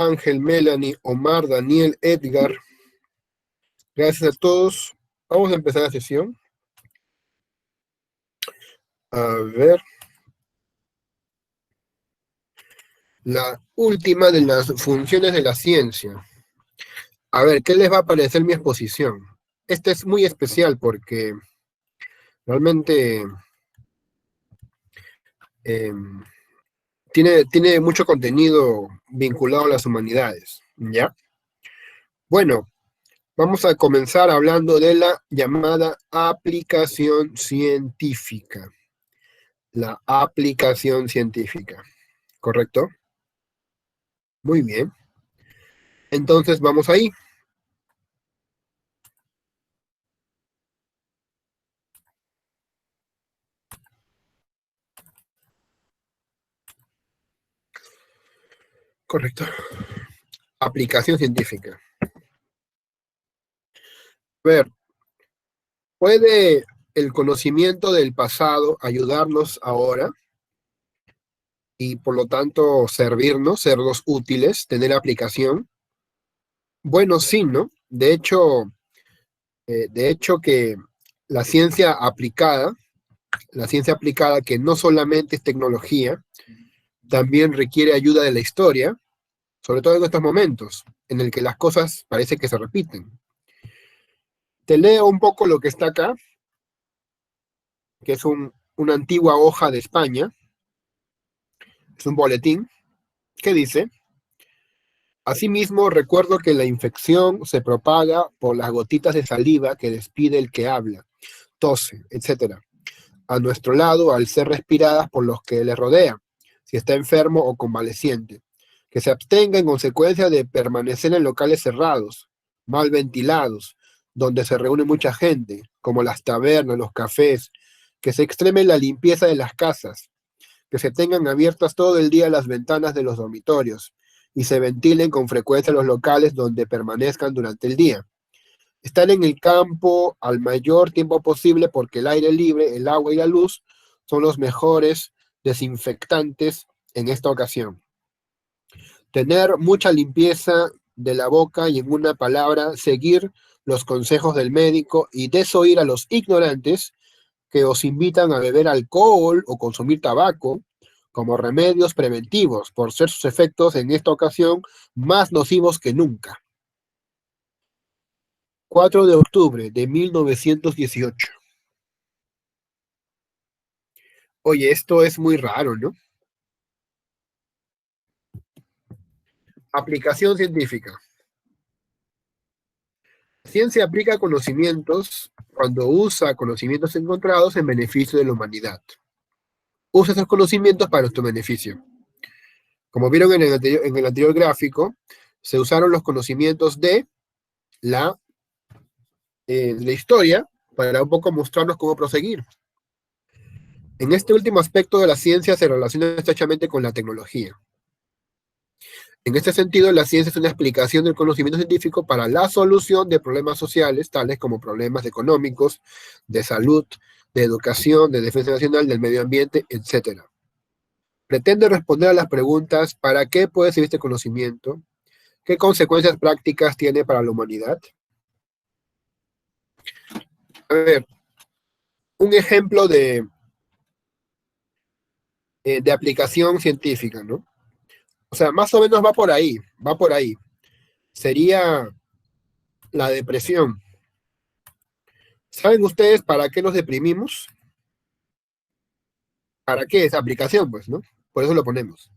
Ángel, Melanie, Omar, Daniel, Edgar. Gracias a todos. Vamos a empezar la sesión. A ver. La última de las funciones de la ciencia. A ver, ¿qué les va a parecer mi exposición? Esta es muy especial porque realmente tiene mucho contenido vinculado a las humanidades, ¿ya? Bueno, vamos a comenzar hablando de la llamada aplicación científica. La aplicación científica, ¿correcto? Muy bien. Entonces, vamos ahí. Correcto. Aplicación científica. A ver, ¿puede el conocimiento del pasado ayudarnos ahora y por lo tanto sernos útiles, tener aplicación? Bueno, sí, ¿no? De hecho que la ciencia aplicada que no solamente es tecnología, también requiere ayuda de la historia, sobre todo en estos momentos en el que las cosas parece que se repiten. Te leo un poco lo que está acá, que es una antigua hoja de España, es un boletín, que dice: asimismo, recuerdo que la infección se propaga por las gotitas de saliva que despide el que habla, tose, etc. A nuestro lado, al ser respiradas por los que le rodea, si está enfermo o convaleciente. Que se abstenga en consecuencia de permanecer en locales cerrados, mal ventilados, donde se reúne mucha gente, como las tabernas, los cafés. Que se extreme la limpieza de las casas, que se tengan abiertas todo el día las ventanas de los dormitorios y se ventilen con frecuencia los locales donde permanezcan durante el día. Estar en el campo al mayor tiempo posible porque el aire libre, el agua y la luz son los mejores desinfectantes en esta ocasión. Tener mucha limpieza de la boca y, en una palabra, seguir los consejos del médico y desoír a los ignorantes que os invitan a beber alcohol o consumir tabaco como remedios preventivos, por ser sus efectos en esta ocasión más nocivos que nunca. 4 de octubre de 1918. Oye, esto es muy raro, ¿no? Aplicación científica. La ciencia aplica conocimientos cuando usa conocimientos encontrados en beneficio de la humanidad. Usa esos conocimientos para nuestro beneficio. Como vieron en el anterior gráfico, se usaron los conocimientos de la historia para un poco mostrarnos cómo proseguir. En este último aspecto de la ciencia se relaciona estrechamente con la tecnología. En este sentido, la ciencia es una explicación del conocimiento científico para la solución de problemas sociales, tales como problemas económicos, de salud, de educación, de defensa nacional, del medio ambiente, etc. Pretende responder a las preguntas: ¿para qué puede servir este conocimiento? ¿Qué consecuencias prácticas tiene para la humanidad? A ver, un ejemplo de aplicación científica, ¿no? O sea, más o menos va por ahí, va por ahí. Sería la depresión. ¿Saben ustedes para qué nos deprimimos? ¿Para qué? Es aplicación, pues, ¿no? Por eso lo ponemos.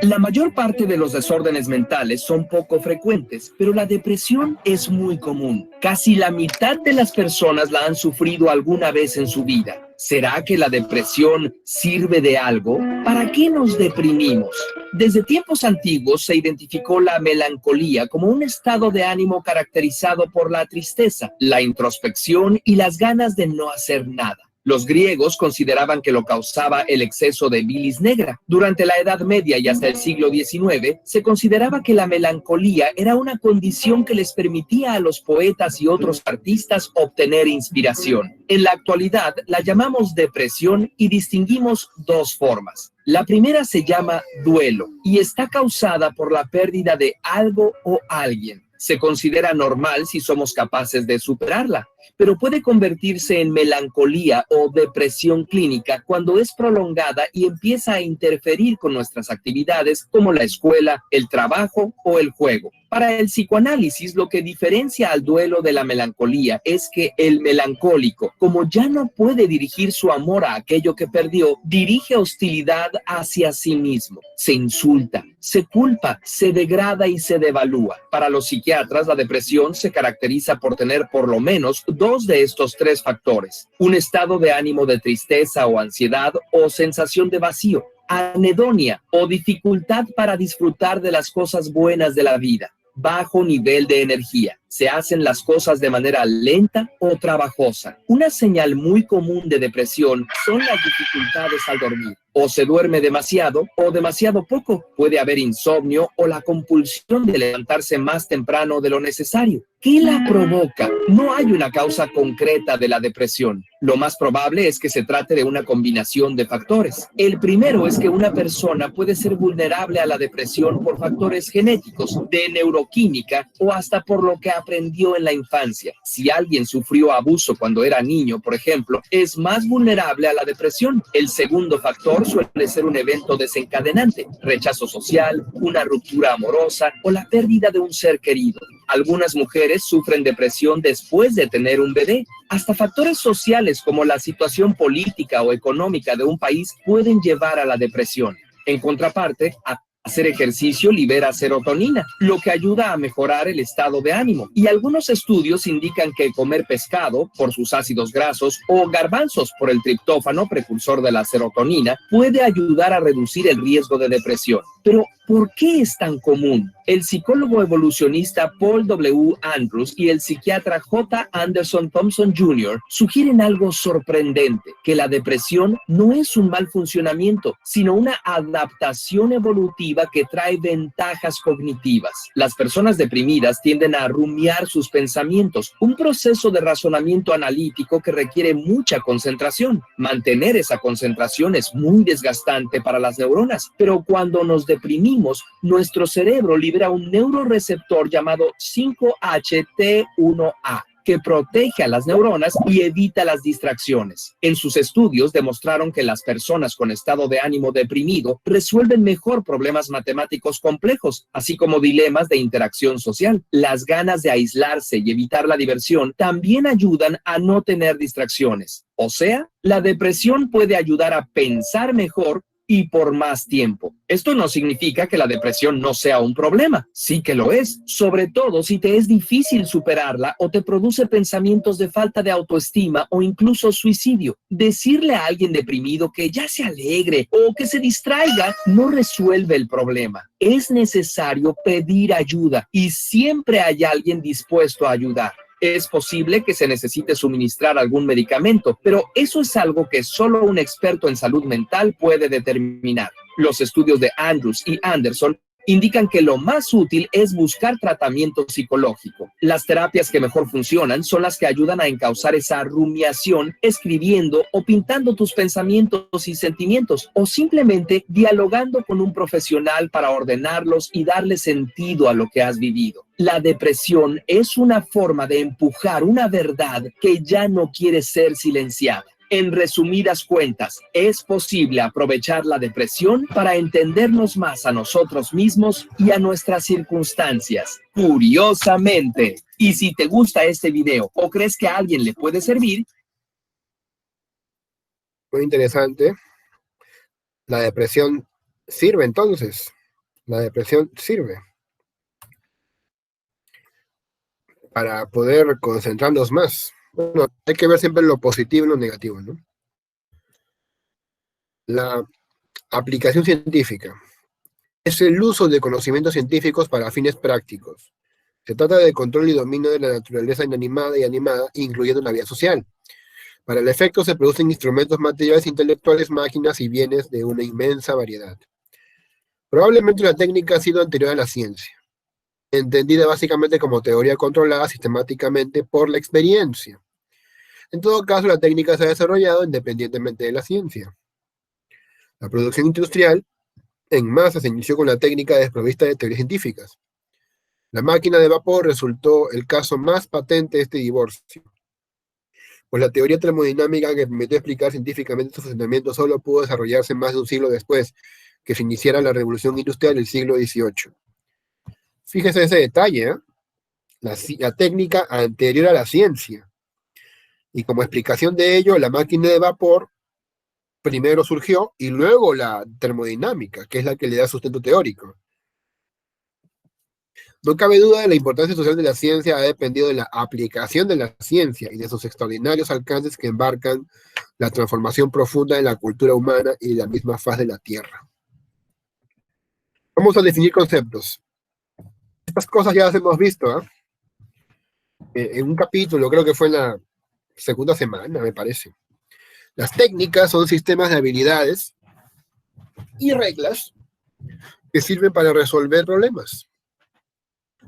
La mayor parte de los desórdenes mentales son poco frecuentes, pero la depresión es muy común. Casi la mitad de las personas la han sufrido alguna vez en su vida. ¿Será que la depresión sirve de algo? ¿Para qué nos deprimimos? Desde tiempos antiguos se identificó la melancolía como un estado de ánimo caracterizado por la tristeza, la introspección y las ganas de no hacer nada. Los griegos consideraban que lo causaba el exceso de bilis negra. Durante la Edad Media y hasta el siglo XIX, se consideraba que la melancolía era una condición que les permitía a los poetas y otros artistas obtener inspiración. En la actualidad, la llamamos depresión y distinguimos dos formas. La primera se llama duelo y está causada por la pérdida de algo o alguien. Se considera normal si somos capaces de superarla, pero puede convertirse en melancolía o depresión clínica cuando es prolongada y empieza a interferir con nuestras actividades como la escuela, el trabajo o el juego. Para el psicoanálisis, lo que diferencia al duelo de la melancolía es que el melancólico, como ya no puede dirigir su amor a aquello que perdió, dirige hostilidad hacia sí mismo. Se insulta, se culpa, se degrada y se devalúa. Para los psiquiatras, la depresión se caracteriza por tener por lo menos dos de estos tres factores: un estado de ánimo de tristeza o ansiedad o sensación de vacío, anedonia o dificultad para disfrutar de las cosas buenas de la vida, bajo nivel de energía. Se hacen las cosas de manera lenta o trabajosa. Una señal muy común de depresión son las dificultades al dormir. O se duerme demasiado o demasiado poco. Puede haber insomnio o la compulsión de levantarse más temprano de lo necesario. ¿Qué la provoca? No hay una causa concreta de la depresión. Lo más probable es que se trate de una combinación de factores. El primero es que una persona puede ser vulnerable a la depresión por factores genéticos, de neuroquímica o hasta por lo que aprendió en la infancia. Si alguien sufrió abuso cuando era niño, por ejemplo, es más vulnerable a la depresión. El segundo factor suele ser un evento desencadenante: rechazo social, una ruptura amorosa o la pérdida de un ser querido. Algunas mujeres sufren depresión después de tener un bebé. Hasta factores sociales como la situación política o económica de un país pueden llevar a la depresión. En contraparte, hacer ejercicio libera serotonina, lo que ayuda a mejorar el estado de ánimo. Y algunos estudios indican que comer pescado, por sus ácidos grasos, o garbanzos, por el triptófano, precursor de la serotonina, puede ayudar a reducir el riesgo de depresión. Pero, ¿por qué es tan común? El psicólogo evolucionista Paul W. Andrews y el psiquiatra J. Anderson Thompson Jr. sugieren algo sorprendente: que la depresión no es un mal funcionamiento, sino una adaptación evolutiva que trae ventajas cognitivas. Las personas deprimidas tienden a rumiar sus pensamientos, un proceso de razonamiento analítico que requiere mucha concentración. Mantener esa concentración es muy desgastante para las neuronas, pero cuando nos deprimimos, nuestro cerebro libera un neuroreceptor llamado 5-HT1A, que protege a las neuronas y evita las distracciones. En sus estudios demostraron que las personas con estado de ánimo deprimido resuelven mejor problemas matemáticos complejos, así como dilemas de interacción social. Las ganas de aislarse y evitar la diversión también ayudan a no tener distracciones. O sea, la depresión puede ayudar a pensar mejor y por más tiempo. Esto no significa que la depresión no sea un problema. Sí que lo es, sobre todo si te es difícil superarla o te produce pensamientos de falta de autoestima o incluso suicidio. Decirle a alguien deprimido que ya se alegre o que se distraiga no resuelve el problema. Es necesario pedir ayuda y siempre hay alguien dispuesto a ayudar. Es posible que se necesite suministrar algún medicamento, pero eso es algo que solo un experto en salud mental puede determinar. Los estudios de Andrews y Anderson indican que lo más útil es buscar tratamiento psicológico. Las terapias que mejor funcionan son las que ayudan a encauzar esa rumiación escribiendo o pintando tus pensamientos y sentimientos, o simplemente dialogando con un profesional para ordenarlos y darle sentido a lo que has vivido. La depresión es una forma de empujar una verdad que ya no quiere ser silenciada. En resumidas cuentas, es posible aprovechar la depresión para entendernos más a nosotros mismos y a nuestras circunstancias. Curiosamente. Y si te gusta este video o crees que a alguien le puede servir, Muy interesante. La depresión sirve entonces. La depresión sirve para poder concentrarnos más. Bueno, hay que ver siempre lo positivo y lo negativo, ¿no? La aplicación científica es el uso de conocimientos científicos para fines prácticos. Se trata del control y dominio de la naturaleza inanimada y animada, incluyendo la vida social. Para el efecto se producen instrumentos materiales, intelectuales, máquinas y bienes de una inmensa variedad. Probablemente la técnica ha sido anterior a la ciencia, entendida básicamente como teoría controlada sistemáticamente por la experiencia. En todo caso, la técnica se ha desarrollado independientemente de la ciencia. La producción industrial en masa se inició con la técnica desprovista de teorías científicas. La máquina de vapor resultó el caso más patente de este divorcio, pues la teoría termodinámica que permitió explicar científicamente su funcionamiento solo pudo desarrollarse más de un siglo después que se iniciara la revolución industrial del siglo XVIII. Fíjese ese detalle, ¿eh? La técnica anterior a la ciencia. Y como explicación de ello, la máquina de vapor primero surgió y luego la termodinámica, que es la que le da sustento teórico. No cabe duda de la importancia social de la ciencia ha dependido de la aplicación de la ciencia y de sus extraordinarios alcances que embarcan la transformación profunda de la cultura humana y de la misma faz de la Tierra. Vamos a definir conceptos. Estas cosas ya las hemos visto, ¿eh? En un capítulo, creo que fue en la segunda semana, me parece. Las técnicas son sistemas de habilidades y reglas que sirven para resolver problemas.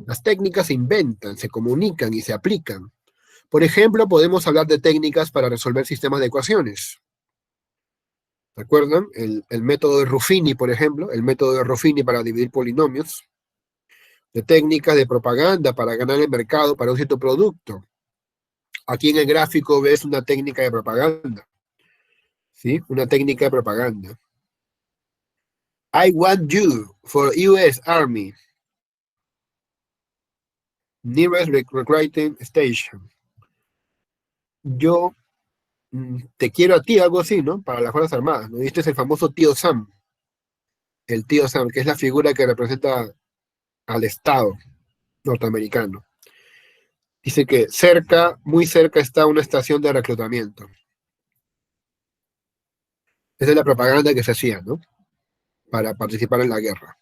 Las técnicas se inventan, se comunican y se aplican. Por ejemplo, podemos hablar de técnicas para resolver sistemas de ecuaciones. ¿Recuerdan? El método de Ruffini, por ejemplo, el método de Ruffini para dividir polinomios. De técnicas de propaganda para ganar el mercado para un cierto producto. Aquí en el gráfico ves una técnica de propaganda. ¿Sí? Una técnica de propaganda. I want you for US Army. Nearest recruiting station. Yo te quiero a ti, algo así, ¿no? Para las Fuerzas Armadas, ¿no? Y este es el famoso tío Sam. El tío Sam, que es la figura que representa al Estado norteamericano. Dice que cerca, muy cerca está una estación de reclutamiento. Esa es la propaganda que se hacía, ¿no? Para participar en la guerra.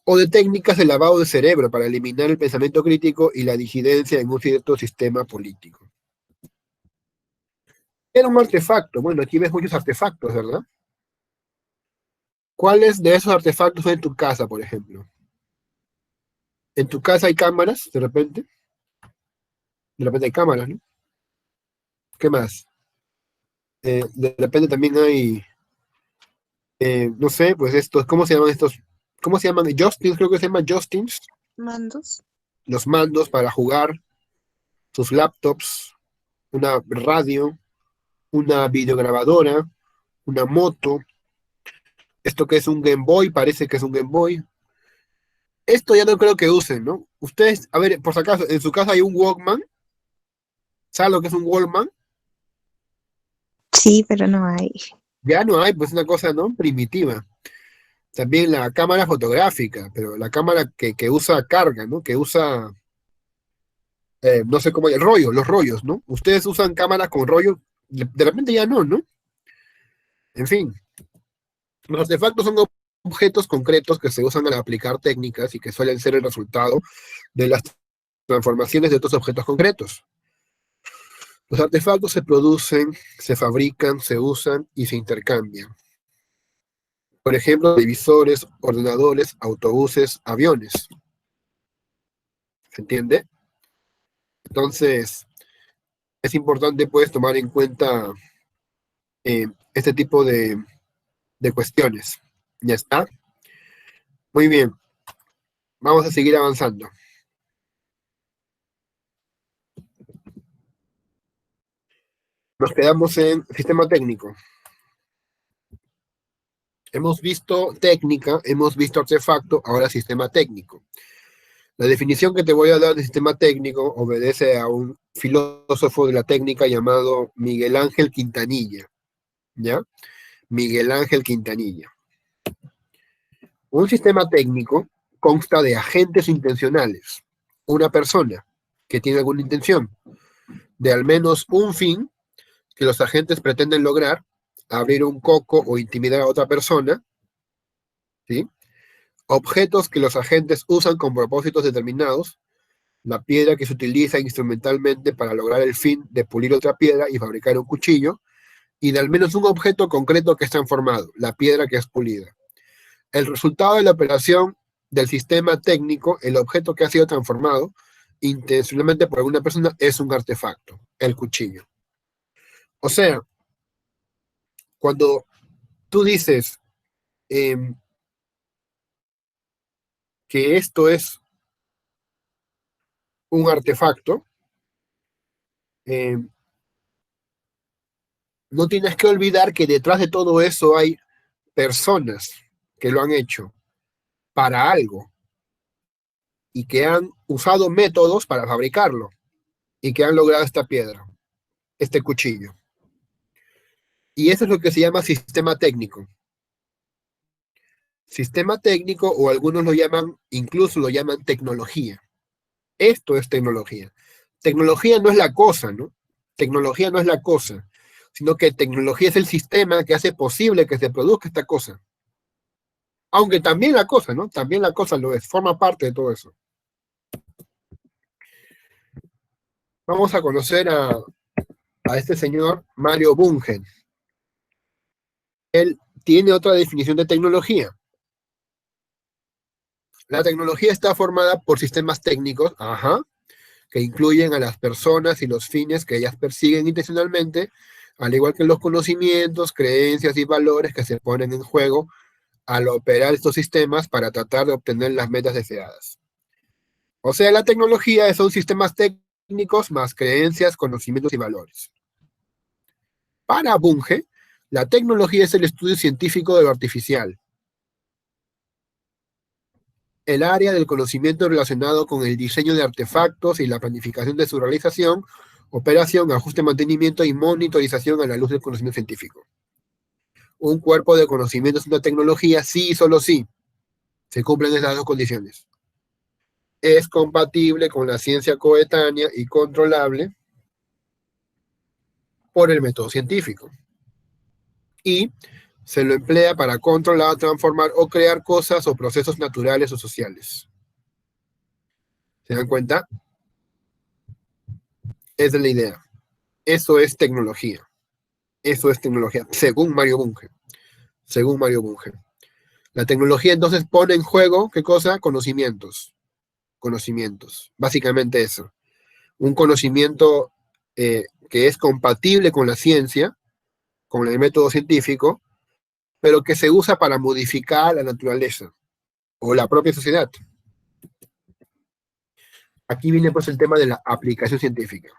O de técnicas de lavado de cerebro para eliminar el pensamiento crítico y la disidencia en un cierto sistema político. Era un artefacto. Bueno, aquí ves muchos artefactos, ¿verdad? ¿Cuáles de esos artefactos son en tu casa, por ejemplo? ¿En tu casa hay cámaras, de repente? De repente hay cámaras, ¿no? ¿Qué más? De repente también hay, no sé, pues estos, ¿cómo se llaman estos? ¿Cómo se llaman? Justins, creo que se llaman Justins. Mandos. Los mandos para jugar, sus laptops, una radio, una videograbadora, una moto. Esto que es un Game Boy, parece que es un Game Boy. Esto ya no creo que usen, ¿no? Ustedes, a ver, por si acaso, en su casa hay un Walkman. ¿Saben lo que es un Walkman? Sí, pero no hay. Ya no hay, pues una cosa, ¿no? Primitiva. También la cámara fotográfica, pero la cámara que usa carga, ¿no? Que usa, no sé cómo, el rollo, los rollos, ¿no? Ustedes usan cámaras con rollo, de repente ya no, ¿no? En fin, los artefactos son objetos concretos que se usan al aplicar técnicas y que suelen ser el resultado de las transformaciones de otros objetos concretos. Los artefactos se producen, se fabrican, se usan y se intercambian. Por ejemplo, televisores, ordenadores, autobuses, aviones. ¿Se entiende? Entonces, es importante pues tomar en cuenta este tipo de cuestiones. ¿Ya está? Muy bien. Vamos a seguir avanzando. Nos quedamos en sistema técnico. Hemos visto técnica, hemos visto artefacto, ahora sistema técnico. La definición que te voy a dar de sistema técnico obedece a un filósofo de la técnica llamado Miguel Ángel Quintanilla. ¿Ya? Miguel Ángel Quintanilla. Un sistema técnico consta de agentes intencionales. Una persona que tiene alguna intención de al menos un fin que los agentes pretenden lograr, abrir un coco o intimidar a otra persona, ¿sí? Objetos que los agentes usan con propósitos determinados la piedra que se utiliza instrumentalmente para lograr el fin de pulir otra piedra y fabricar un cuchillo, y de al menos un objeto concreto que es transformado, la piedra que es pulida. El resultado de la operación del sistema técnico, el objeto que ha sido transformado intencionalmente por alguna persona, es un artefacto, el cuchillo. O sea, cuando tú dices que esto es un artefacto, no tienes que olvidar que detrás de todo eso hay personas que lo han hecho para algo y que han usado métodos para fabricarlo y que han logrado esta piedra, este cuchillo. Y eso es lo que se llama sistema técnico. Sistema técnico, o algunos lo llaman, incluso lo llaman tecnología. Esto es tecnología. Tecnología no es la cosa, ¿no? Tecnología no es la cosa, sino que tecnología es el sistema que hace posible que se produzca esta cosa. Aunque también la cosa, ¿no? También la cosa lo es, forma parte de todo eso. Vamos a conocer a este señor Mario Bunge. Él tiene otra definición de tecnología. La tecnología está formada por sistemas técnicos, que incluyen a las personas y los fines que ellas persiguen intencionalmente, al igual que los conocimientos, creencias y valores que se ponen en juego al operar estos sistemas para tratar de obtener las metas deseadas. O sea, la tecnología son sistemas técnicos más creencias, conocimientos y valores. Para Bunge, la tecnología es el estudio científico de lo artificial, el área del conocimiento relacionado con el diseño de artefactos y la planificación de su realización, operación, ajuste, mantenimiento y monitorización a la luz del conocimiento científico. Un cuerpo de conocimiento es una tecnología sí y solo sí se cumplen esas dos condiciones. Es compatible con la ciencia coetánea y controlable por el método científico. Y se lo emplea para controlar, transformar o crear cosas o procesos naturales o sociales. ¿Se dan cuenta? Esa es la idea. Eso es tecnología. Eso es tecnología, según Mario Bunge. Según Mario Bunge. La tecnología entonces pone en juego, ¿qué cosa? Conocimientos. Conocimientos. Básicamente eso. Un conocimiento que es compatible con la ciencia, con el método científico, pero que se usa para modificar la naturaleza o la propia sociedad. Aquí viene pues el tema de la aplicación científica.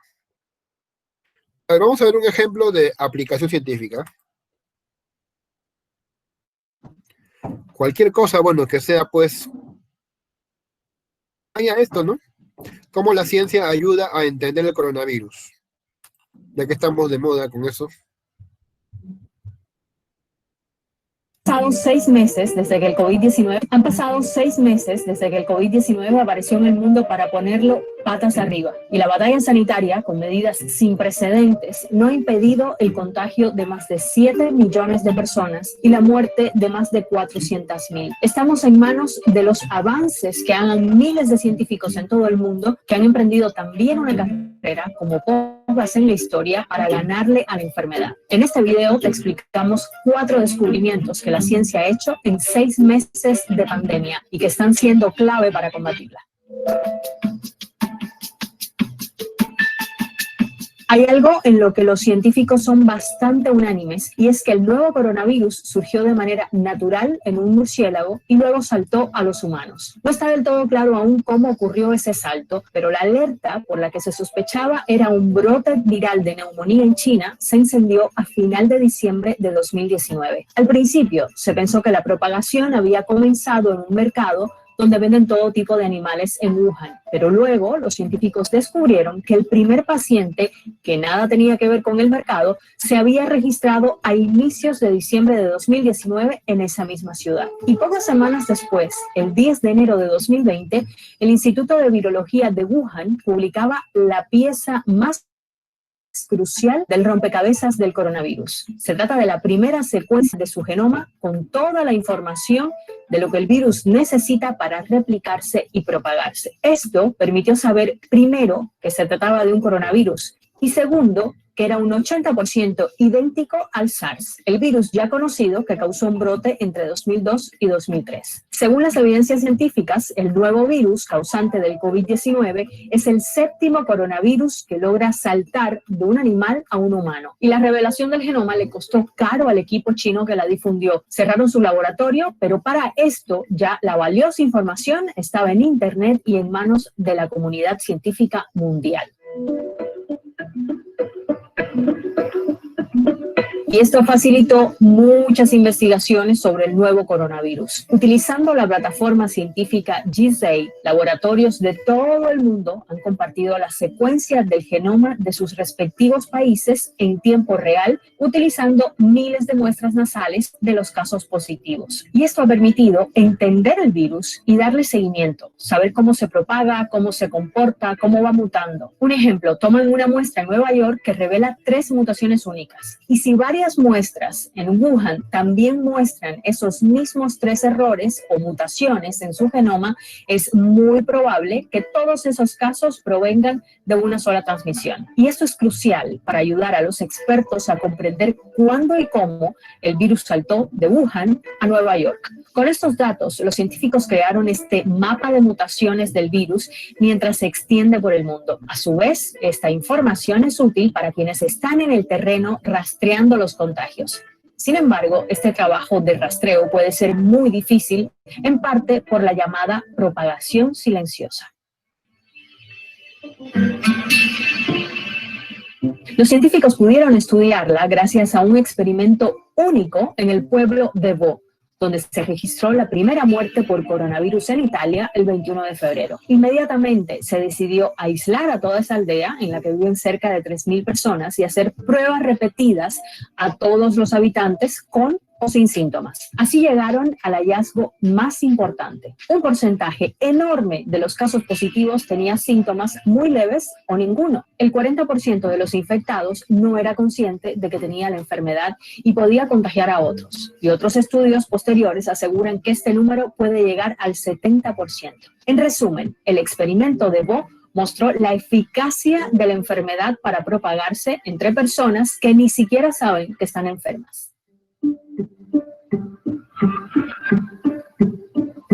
A ver, vamos a ver un ejemplo de aplicación científica. Cualquier cosa, bueno, que sea pues, vaya esto, ¿no? Cómo la ciencia ayuda a entender el coronavirus. Ya que estamos de moda con eso. Han pasado 6 meses desde que el COVID-19 apareció en el mundo para ponerlo patas arriba. Y la batalla sanitaria, con medidas sin precedentes, no ha impedido el contagio de más de 7 millones de personas y la muerte de más de 400.000. Estamos en manos de los avances que hagan miles de científicos en todo el mundo que han emprendido también una carrera como pocas en la historia para ganarle a la enfermedad. En este video te explicamos 4 descubrimientos que la ciencia ha hecho en 6 meses de pandemia y que están siendo clave para combatirla. Hay algo en lo que los científicos son bastante unánimes, y es que el nuevo coronavirus surgió de manera natural en un murciélago y luego saltó a los humanos. No está del todo claro aún cómo ocurrió ese salto, pero la alerta por la que se sospechaba era un brote viral de neumonía en China se encendió a final de diciembre de 2019. Al principio se pensó que la propagación había comenzado en un mercado donde venden todo tipo de animales en Wuhan. Pero luego los científicos descubrieron que el primer paciente, que nada tenía que ver con el mercado, se había registrado a inicios de diciembre de 2019 en esa misma ciudad. Y pocas semanas después, el 10 de enero de 2020, el Instituto de Virología de Wuhan publicaba la pieza más crucial del rompecabezas del coronavirus. Se trata de la primera secuencia de su genoma con toda la información de lo que el virus necesita para replicarse y propagarse. Esto permitió saber, primero, que se trataba de un coronavirus y segundo, que era un 80% idéntico al SARS, el virus ya conocido que causó un brote entre 2002 y 2003. Según las evidencias científicas, el nuevo virus causante del COVID-19 es el séptimo coronavirus que logra saltar de un animal a un humano. Y la revelación del genoma le costó caro al equipo chino que la difundió. Cerraron su laboratorio, pero para esto ya la valiosa información estaba en Internet y en manos de la comunidad científica mundial. Y esto facilitó muchas investigaciones sobre el nuevo coronavirus. Utilizando la plataforma científica GISAID, laboratorios de todo el mundo han compartido las secuencias del genoma de sus respectivos países en tiempo real, utilizando miles de muestras nasales de los casos positivos. Y esto ha permitido entender el virus y darle seguimiento, saber cómo se propaga, cómo se comporta, cómo va mutando. Un ejemplo, toman una muestra en Nueva York que revela 3 mutaciones únicas. Y si varias muestras en Wuhan también muestran esos mismos 3 errores o mutaciones en su genoma, es muy probable que todos esos casos provengan de una sola transmisión. Y esto es crucial para ayudar a los expertos a comprender cuándo y cómo el virus saltó de Wuhan a Nueva York. Con estos datos, los científicos crearon este mapa de mutaciones del virus mientras se extiende por el mundo. A su vez, esta información es útil para quienes están en el terreno rastreando los contagios. Sin embargo, este trabajo de rastreo puede ser muy difícil, en parte por la llamada propagación silenciosa. Los científicos pudieron estudiarla gracias a un experimento único en el pueblo de Bo, donde se registró la primera muerte por coronavirus en Italia el 21 de febrero. Inmediatamente se decidió aislar a toda esa aldea, en la que viven cerca de 3.000 personas, y hacer pruebas repetidas a todos los habitantes con o sin síntomas. Así llegaron al hallazgo más importante. Un porcentaje enorme de los casos positivos tenía síntomas muy leves o ninguno. El 40% de los infectados no era consciente de que tenía la enfermedad y podía contagiar a otros. Y otros estudios posteriores aseguran que este número puede llegar al 70%. En resumen, el experimento de Bo mostró la eficacia de la enfermedad para propagarse entre personas que ni siquiera saben que están enfermas.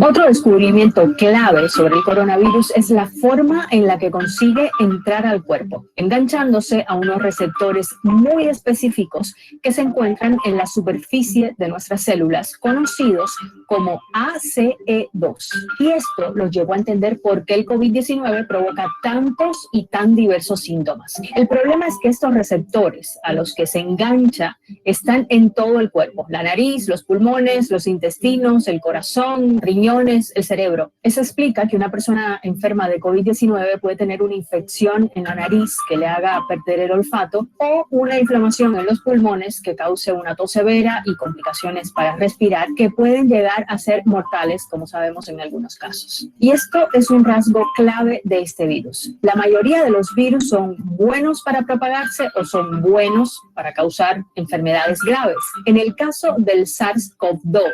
Otro descubrimiento clave sobre el coronavirus es la forma en la que consigue entrar al cuerpo, enganchándose a unos receptores muy específicos que se encuentran en la superficie de nuestras células, conocidos como ACE2. Y esto los llevó a entender por qué el COVID-19 provoca tantos y tan diversos síntomas. El problema es que estos receptores a los que se engancha están en todo el cuerpo: la nariz, los pulmones, los intestinos, el corazón, riñones, el cerebro. Eso explica que una persona enferma de COVID-19 puede tener una infección en la nariz que le haga perder el olfato, o una inflamación en los pulmones que cause una tos severa y complicaciones para respirar que pueden llegar a ser mortales, como sabemos en algunos casos. Y esto es un rasgo clave de este virus. La mayoría de los virus son buenos para propagarse o son buenos para causar enfermedades graves. En el caso del SARS-CoV-2,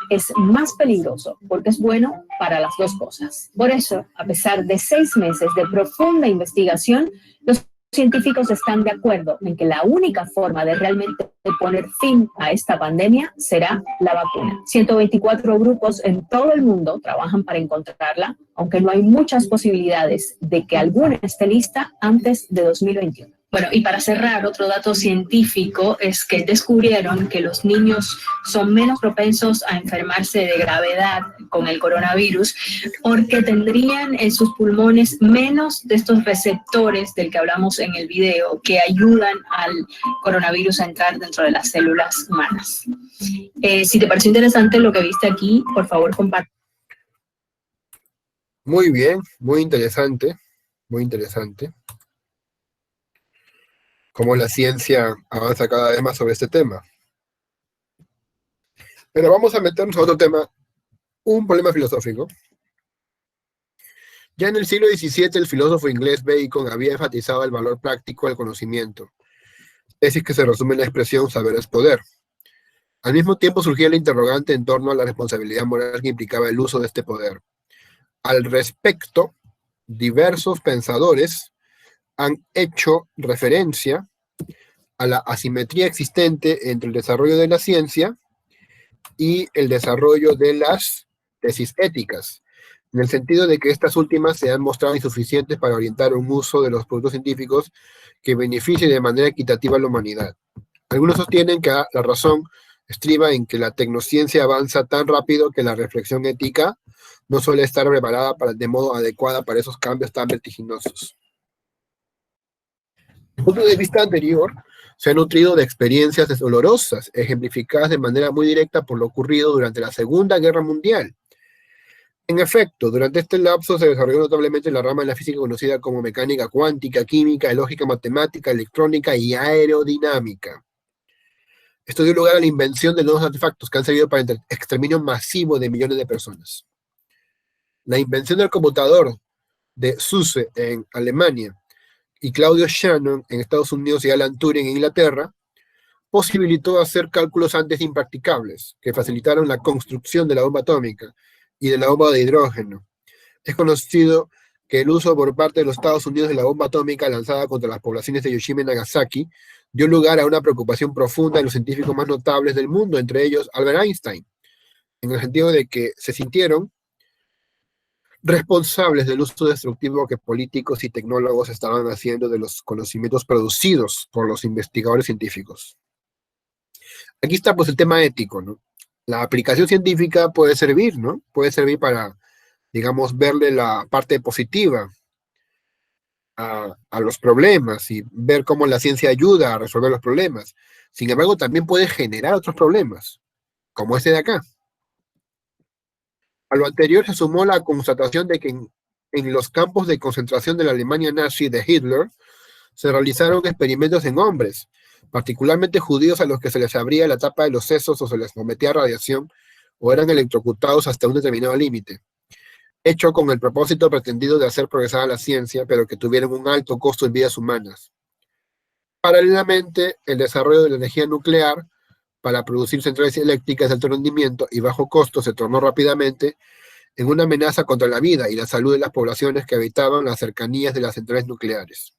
es más peligroso porque es bueno para las dos cosas. Por eso, a pesar de 6 meses de profunda investigación, los científicos están de acuerdo en que la única forma de realmente poner fin a esta pandemia será la vacuna. 124 grupos en todo el mundo trabajan para encontrarla, aunque no hay muchas posibilidades de que alguna esté lista antes de 2021. Bueno, y para cerrar, otro dato científico es que descubrieron que los niños son menos propensos a enfermarse de gravedad con el coronavirus porque tendrían en sus pulmones menos de estos receptores del que hablamos en el video, que ayudan al coronavirus a entrar dentro de las células humanas. Si te pareció interesante lo que viste aquí, por favor, comparte. Muy bien, muy interesante, cómo la ciencia avanza cada vez más sobre este tema. Pero vamos a meternos a otro tema, un problema filosófico, Ya en el siglo XVII, el filósofo inglés Bacon había enfatizado el valor práctico del conocimiento, tesis que se resume en la expresión saber es poder. Al mismo tiempo surgía la interrogante en torno a la responsabilidad moral que implicaba el uso de este poder. Al respecto, diversos pensadores han hecho referencia a la asimetría existente entre el desarrollo de la ciencia y el desarrollo de las tesis éticas, en el sentido de que estas últimas se han mostrado insuficientes para orientar un uso de los productos científicos que beneficie de manera equitativa a la humanidad. Algunos sostienen que la razón estriba en que la tecnociencia avanza tan rápido que la reflexión ética no suele estar preparada de modo adecuado para esos cambios tan vertiginosos. El punto de vista anterior se ha nutrido de experiencias dolorosas, ejemplificadas de manera muy directa por lo ocurrido durante la Segunda Guerra Mundial. En efecto, durante este lapso se desarrolló notablemente la rama de la física conocida como mecánica cuántica, química, lógica matemática, electrónica y aerodinámica. Esto dio lugar a la invención de nuevos artefactos que han servido para el exterminio masivo de millones de personas. La invención del computador de SUSE en Alemania y Claudio Shannon en Estados Unidos y Alan Turing en Inglaterra posibilitó hacer cálculos antes impracticables que facilitaron la construcción de la bomba atómica y de la bomba de hidrógeno. Es conocido que el uso por parte de los Estados Unidos de la bomba atómica lanzada contra las poblaciones de Hiroshima y Nagasaki dio lugar a una preocupación profunda de los científicos más notables del mundo, entre ellos Albert Einstein, en el sentido de que se sintieron responsables del uso destructivo que políticos y tecnólogos estaban haciendo de los conocimientos producidos por los investigadores científicos. Aquí está pues el tema ético, ¿no? La aplicación científica puede servir, ¿no? Puede servir para, digamos, verle la parte positiva a los problemas y ver cómo la ciencia ayuda a resolver los problemas. Sin embargo, también puede generar otros problemas, como este de acá. A lo anterior se sumó la constatación de que en los campos de concentración de la Alemania nazi de Hitler se realizaron experimentos en hombres, particularmente judíos a los que se les abría la tapa de los sesos o se les sometía a radiación o eran electrocutados hasta un determinado límite, hecho con el propósito pretendido de hacer progresar a la ciencia, pero que tuvieron un alto costo en vidas humanas. Paralelamente, el desarrollo de la energía nuclear para producir centrales eléctricas de alto rendimiento y bajo costo se tornó rápidamente en una amenaza contra la vida y la salud de las poblaciones que habitaban las cercanías de las centrales nucleares.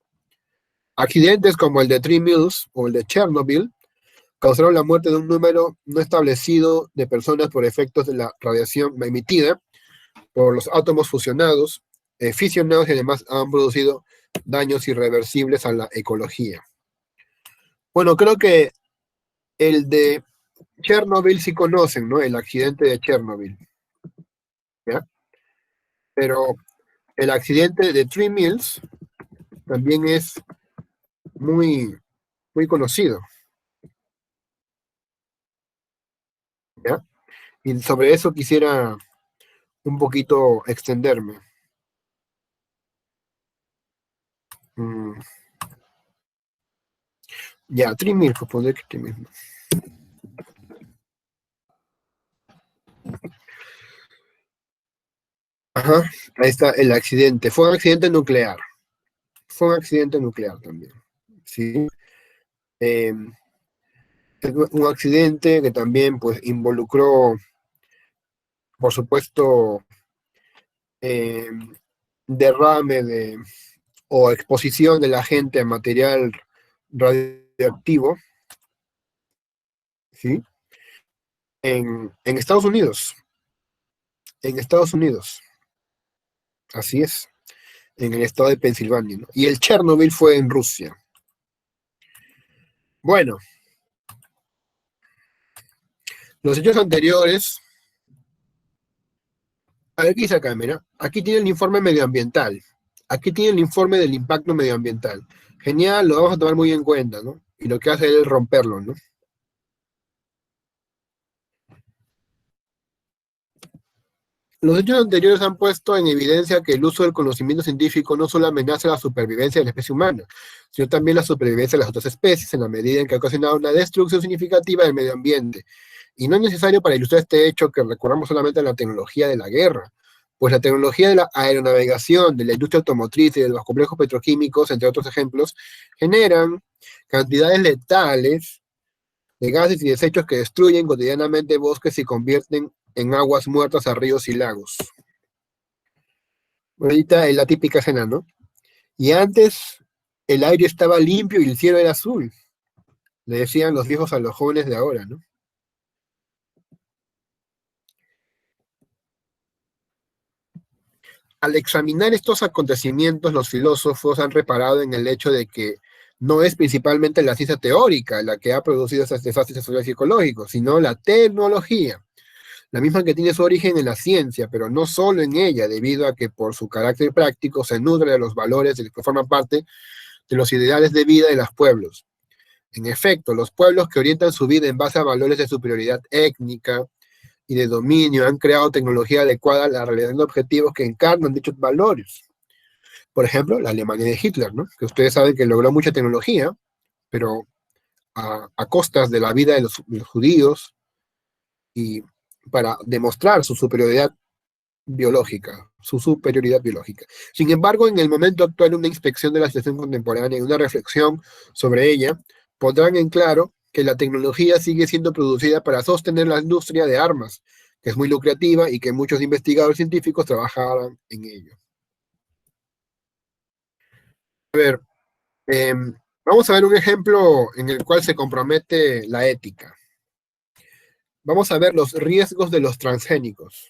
Accidentes como el de Three Mills o el de Chernobyl causaron la muerte de un número no establecido de personas por efectos de la radiación emitida por los átomos fisionados y además han producido daños irreversibles a la ecología. Bueno, creo que el de Chernobyl sí conocen, ¿no? El accidente de Chernobyl, ¿ya? Pero el accidente de Three Mills también es muy, muy conocido, ¿ya? Y sobre eso quisiera un poquito extenderme. Ya, Three Mills, por poner que Three Mills. Ajá, ahí está el accidente. Fue un accidente nuclear. Fue un accidente nuclear también. ¿Sí? Un accidente que también pues involucró, por supuesto, derrame o exposición de la gente a material radioactivo, ¿sí? En Estados Unidos. En Estados Unidos. Así es. En el estado de Pensilvania, ¿no? Y el Chernobyl fue en Rusia. Bueno. Los hechos anteriores. A ver, ¿qué dice acá? Mira, aquí tiene el informe medioambiental. Aquí tiene el informe del impacto medioambiental. Genial, lo vamos a tomar muy en cuenta, ¿no? Y lo que hace es romperlo, ¿no? Los hechos anteriores han puesto en evidencia que el uso del conocimiento científico no solo amenaza la supervivencia de la especie humana, sino también la supervivencia de las otras especies, en la medida en que ha ocasionado una destrucción significativa del medio ambiente. Y no es necesario para ilustrar este hecho que recurramos solamente a la tecnología de la guerra. pues la tecnología de la aeronavegación, de la industria automotriz y de los complejos petroquímicos, entre otros ejemplos, generan cantidades letales de gases y desechos que destruyen cotidianamente bosques y convierten en aguas muertas a ríos y lagos. Ahorita es la típica escena, ¿no? Y antes el aire estaba limpio y el cielo era azul. Le decían los viejos a los jóvenes de ahora, ¿no? Al examinar estos acontecimientos, los filósofos han reparado en el hecho de que no es principalmente la ciencia teórica la que ha producido estos desastres sociales y ecológicos, sino la tecnología, la misma que tiene su origen en la ciencia, pero no solo en ella, debido a que por su carácter práctico se nutre de los valores de los que forman parte de los ideales de vida de los pueblos. En efecto, los pueblos que orientan su vida en base a valores de superioridad étnica y de dominio han creado tecnología adecuada a la realización de objetivos que encarnan dichos valores. Por ejemplo, la Alemania de Hitler, ¿no? Que ustedes saben que logró mucha tecnología, pero a costas de la vida de los judíos y para demostrar su superioridad biológica, Sin embargo, en el momento actual, una inspección de la situación contemporánea y una reflexión sobre ella pondrán en claro que la tecnología sigue siendo producida para sostener la industria de armas, que es muy lucrativa y que muchos investigadores científicos trabajarán en ello. A ver, vamos a ver un ejemplo en el cual se compromete la ética. Vamos a ver los riesgos de los transgénicos.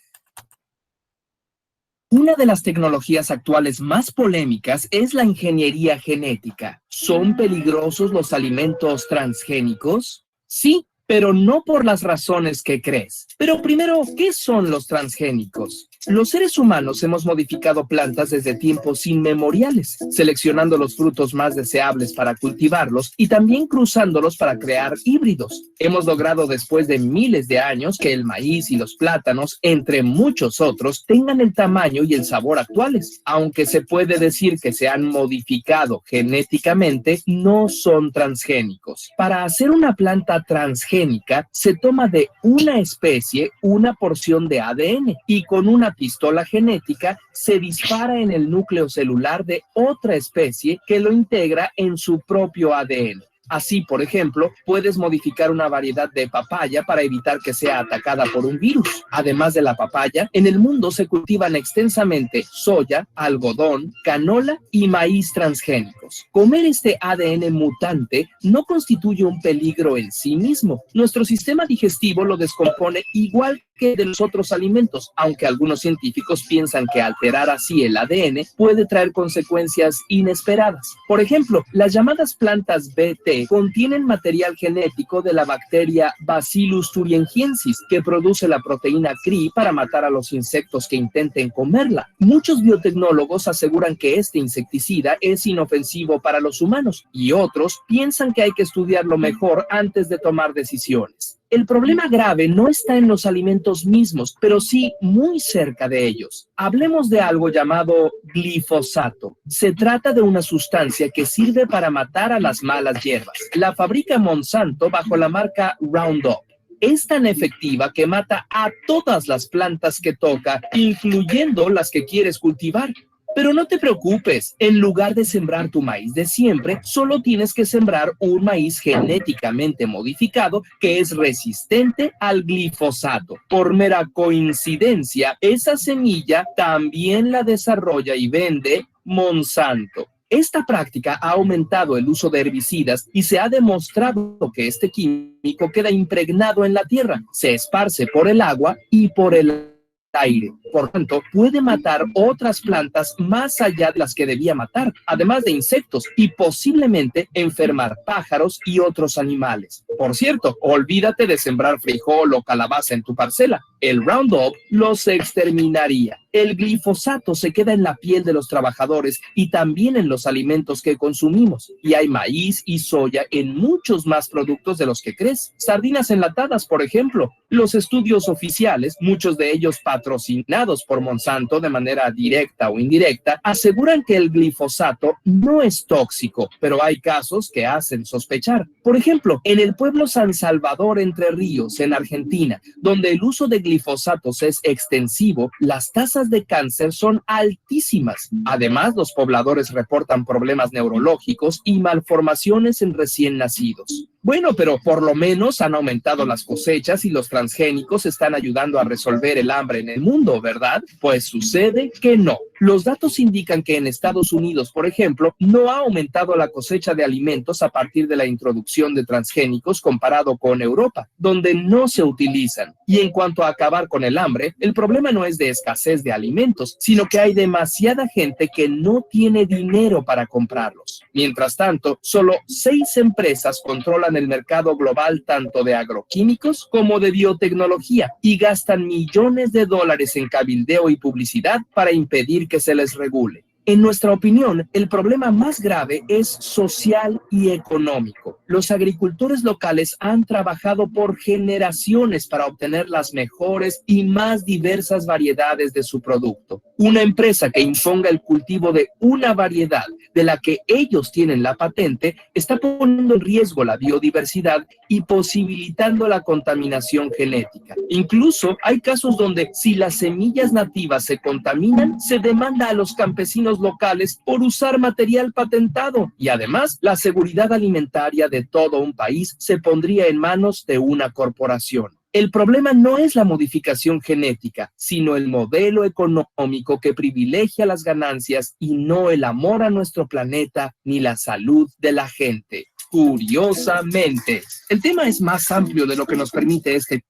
Una de las tecnologías actuales más polémicas es la ingeniería genética. ¿Son peligrosos los alimentos transgénicos? Sí, pero no por las razones que crees. Pero primero, ¿qué son los transgénicos? Los seres humanos hemos modificado plantas desde tiempos inmemoriales, seleccionando los frutos más deseables para cultivarlos y también cruzándolos para crear híbridos. Hemos logrado después de miles de años que el maíz y los plátanos, entre muchos otros, tengan el tamaño y el sabor actuales. Aunque se puede decir que se han modificado genéticamente, no son transgénicos. Para hacer una planta transgénica, se toma de una especie una porción de ADN y con una pistola genética se dispara en el núcleo celular de otra especie que lo integra en su propio ADN. Así, por ejemplo, puedes modificar una variedad de papaya para evitar que sea atacada por un virus. Además de la papaya, en el mundo se cultivan extensamente soya, algodón, canola y maíz transgénicos. Comer este ADN mutante no constituye un peligro en sí mismo. Nuestro sistema digestivo lo descompone igual que de los otros alimentos, aunque algunos científicos piensan que alterar así el ADN puede traer consecuencias inesperadas. Por ejemplo, las llamadas plantas BT contienen material genético de la bacteria Bacillus thuringiensis, que produce la proteína CRI para matar a los insectos que intenten comerla. Muchos biotecnólogos aseguran que este insecticida es inofensivo para los humanos, y otros piensan que hay que estudiarlo mejor antes de tomar decisiones. El problema grave no está en los alimentos mismos, pero sí muy cerca de ellos. Hablemos de algo llamado glifosato. Se trata de una sustancia que sirve para matar a las malas hierbas. La fabrica Monsanto bajo la marca Roundup. Es tan efectiva que mata a todas las plantas que toca, incluyendo las que quieres cultivar. Pero no te preocupes, en lugar de sembrar tu maíz de siempre, solo tienes que sembrar un maíz genéticamente modificado que es resistente al glifosato. Por mera coincidencia, esa semilla también la desarrolla y vende Monsanto. Esta práctica ha aumentado el uso de herbicidas y se ha demostrado que este químico queda impregnado en la tierra, se esparce por el agua y por el aire. Por tanto, puede matar otras plantas más allá de las que debía matar, además de insectos, y posiblemente enfermar pájaros y otros animales. Por cierto, olvídate de sembrar frijol o calabaza en tu parcela. El Roundup los exterminaría. El glifosato se queda en la piel de los trabajadores y también en los alimentos que consumimos. Y hay maíz y soya en muchos más productos de los que crees. Sardinas enlatadas, por ejemplo. Los estudios oficiales, muchos de ellos patrocinados por Monsanto de manera directa o indirecta, aseguran que el glifosato no es tóxico, pero hay casos que hacen sospechar. Por ejemplo, en el pueblo San Salvador, Entre Ríos, en Argentina, donde el uso de glifosatos es extensivo, las tasas tasas de cáncer son altísimas. Además, los pobladores reportan problemas neurológicos y malformaciones en recién nacidos. Bueno, pero por lo menos han aumentado las cosechas y los transgénicos están ayudando a resolver el hambre en el mundo, ¿verdad? Pues sucede que no. Los datos indican que en Estados Unidos, por ejemplo, no ha aumentado la cosecha de alimentos a partir de la introducción de transgénicos comparado con Europa, donde no se utilizan. Y en cuanto a acabar con el hambre, el problema no es de escasez de alimentos, sino que hay demasiada gente que no tiene dinero para comprarlos. Mientras tanto, solo 6 empresas controlan el mercado global tanto de agroquímicos como de biotecnología y gastan millones de dólares en cabildeo y publicidad para impedir que se les regule. En nuestra opinión, el problema más grave es social y económico. Los agricultores locales han trabajado por generaciones para obtener las mejores y más diversas variedades de su producto. Una empresa que imponga el cultivo de una variedad de la que ellos tienen la patente está poniendo en riesgo la biodiversidad y posibilitando la contaminación genética. Incluso hay casos donde si las semillas nativas se contaminan, se demanda a los campesinos locales por usar material patentado y además la seguridad alimentaria de todo un país se pondría en manos de una corporación. El problema no es la modificación genética, sino el modelo económico que privilegia las ganancias y no el amor a nuestro planeta ni la salud de la gente. Curiosamente, el tema es más amplio de lo que nos permite este.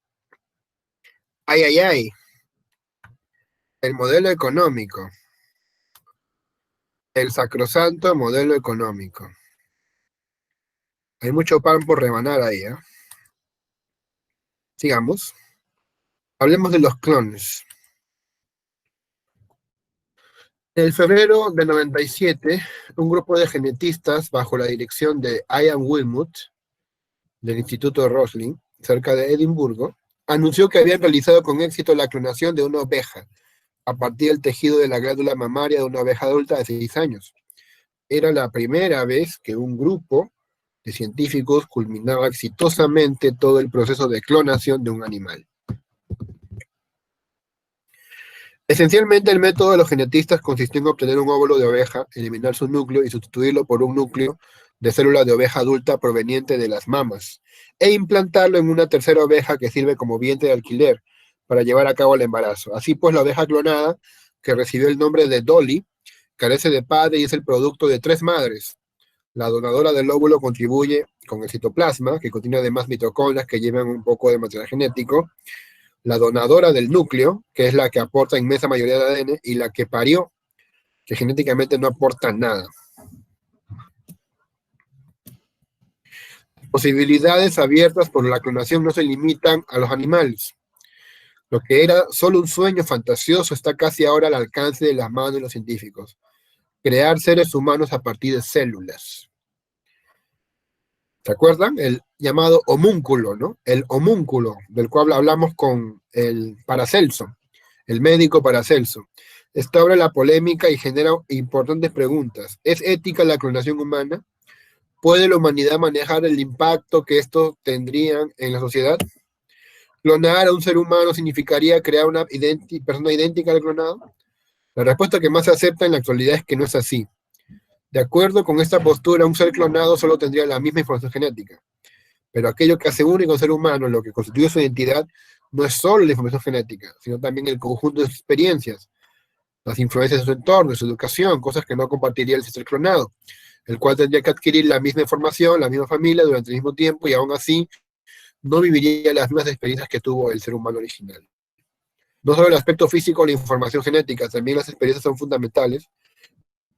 Ay, ay, ay. El modelo económico. El sacrosanto modelo económico. Hay mucho pan por rebanar ahí, ¿eh? Sigamos. Hablemos de los clones. En febrero de 97, un grupo de genetistas bajo la dirección de Ian Wilmut, del Instituto Roslin, cerca de Edimburgo, anunció que habían realizado con éxito la clonación de una oveja a partir del tejido de la glándula mamaria de una oveja adulta de 6 años. Era la primera vez que un grupo de científicos culminaba exitosamente todo el proceso de clonación de un animal. Esencialmente, el método de los genetistas consistió en obtener un óvulo de oveja, eliminar su núcleo y sustituirlo por un núcleo de célula de oveja adulta proveniente de las mamas, e implantarlo en una tercera oveja que sirve como vientre de alquiler para llevar a cabo el embarazo. Así pues, la oveja clonada, que recibió el nombre de Dolly, carece de padre y es el producto de 3 madres. La donadora del óvulo contribuye con el citoplasma, que contiene además mitocondrias que llevan un poco de material genético. La donadora del núcleo, que es la que aporta inmensa mayoría de ADN, y la que parió, que genéticamente no aporta nada. Posibilidades abiertas por la clonación no se limitan a los animales. Lo que era solo un sueño fantasioso está casi ahora al alcance de las manos de los científicos. Crear seres humanos a partir de células. ¿Se acuerdan? El llamado homúnculo, ¿no? El homúnculo, del cual hablamos con el Paracelso, el médico Paracelso. Esto abre la polémica y genera importantes preguntas. ¿Es ética la clonación humana? ¿Puede la humanidad manejar el impacto que esto tendría en la sociedad? ¿Clonar a un ser humano significaría crear una persona idéntica al clonado? La respuesta que más se acepta en la actualidad es que no es así. De acuerdo con esta postura, un ser clonado solo tendría la misma información genética. Pero aquello que hace único a un ser humano, lo que constituye su identidad, no es solo la información genética, sino también el conjunto de sus experiencias, las influencias de su entorno, de su educación, cosas que no compartiría el ser clonado, el cual tendría que adquirir la misma información, la misma familia durante el mismo tiempo y aún así no viviría las mismas experiencias que tuvo el ser humano original. No solo el aspecto físico o la información genética, también las experiencias son fundamentales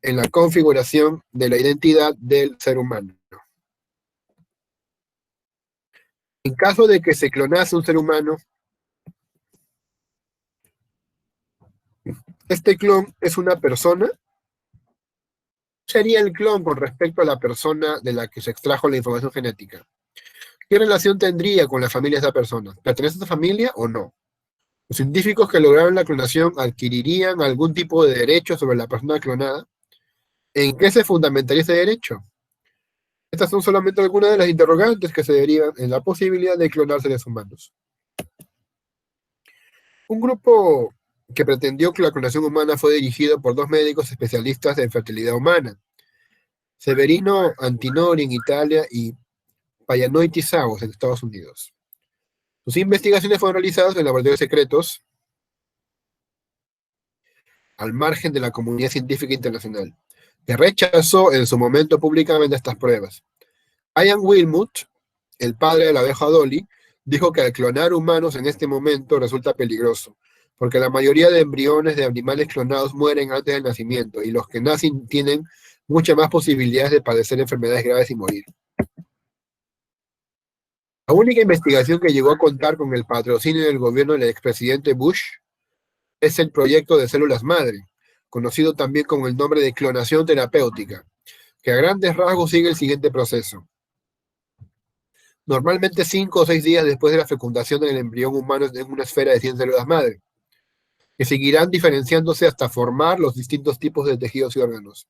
en la configuración de la identidad del ser humano. En caso de que se clonase un ser humano, este clon es una persona. ¿Sería el clon con respecto a la persona de la que se extrajo la información genética? ¿Qué relación tendría con la familia de esa persona? ¿Pertenece a esa familia o no? ¿Los científicos que lograron la clonación adquirirían algún tipo de derecho sobre la persona clonada? ¿En qué se fundamentaría ese derecho? Estas son solamente algunas de las interrogantes que se derivan en la posibilidad de clonar seres humanos. Un grupo que pretendió que la clonación humana fue dirigido por dos médicos especialistas en fertilidad humana, Severino Antinori en Italia y Payanoitis Savos en Estados Unidos. Sus investigaciones fueron realizadas en laboratorios secretos al margen de la comunidad científica internacional, que rechazó en su momento públicamente estas pruebas. Ian Wilmut, el padre de la abeja Dolly, dijo que al clonar humanos en este momento resulta peligroso, porque la mayoría de embriones de animales clonados mueren antes del nacimiento y los que nacen tienen muchas más posibilidades de padecer enfermedades graves y morir. La única investigación que llegó a contar con el patrocinio del gobierno del expresidente Bush es el proyecto de células madre, conocido también con el nombre de clonación terapéutica, que a grandes rasgos sigue el siguiente proceso. Normalmente 5 o 6 días después de la fecundación del embrión humano en una esfera de 100 células madre, que seguirán diferenciándose hasta formar los distintos tipos de tejidos y órganos.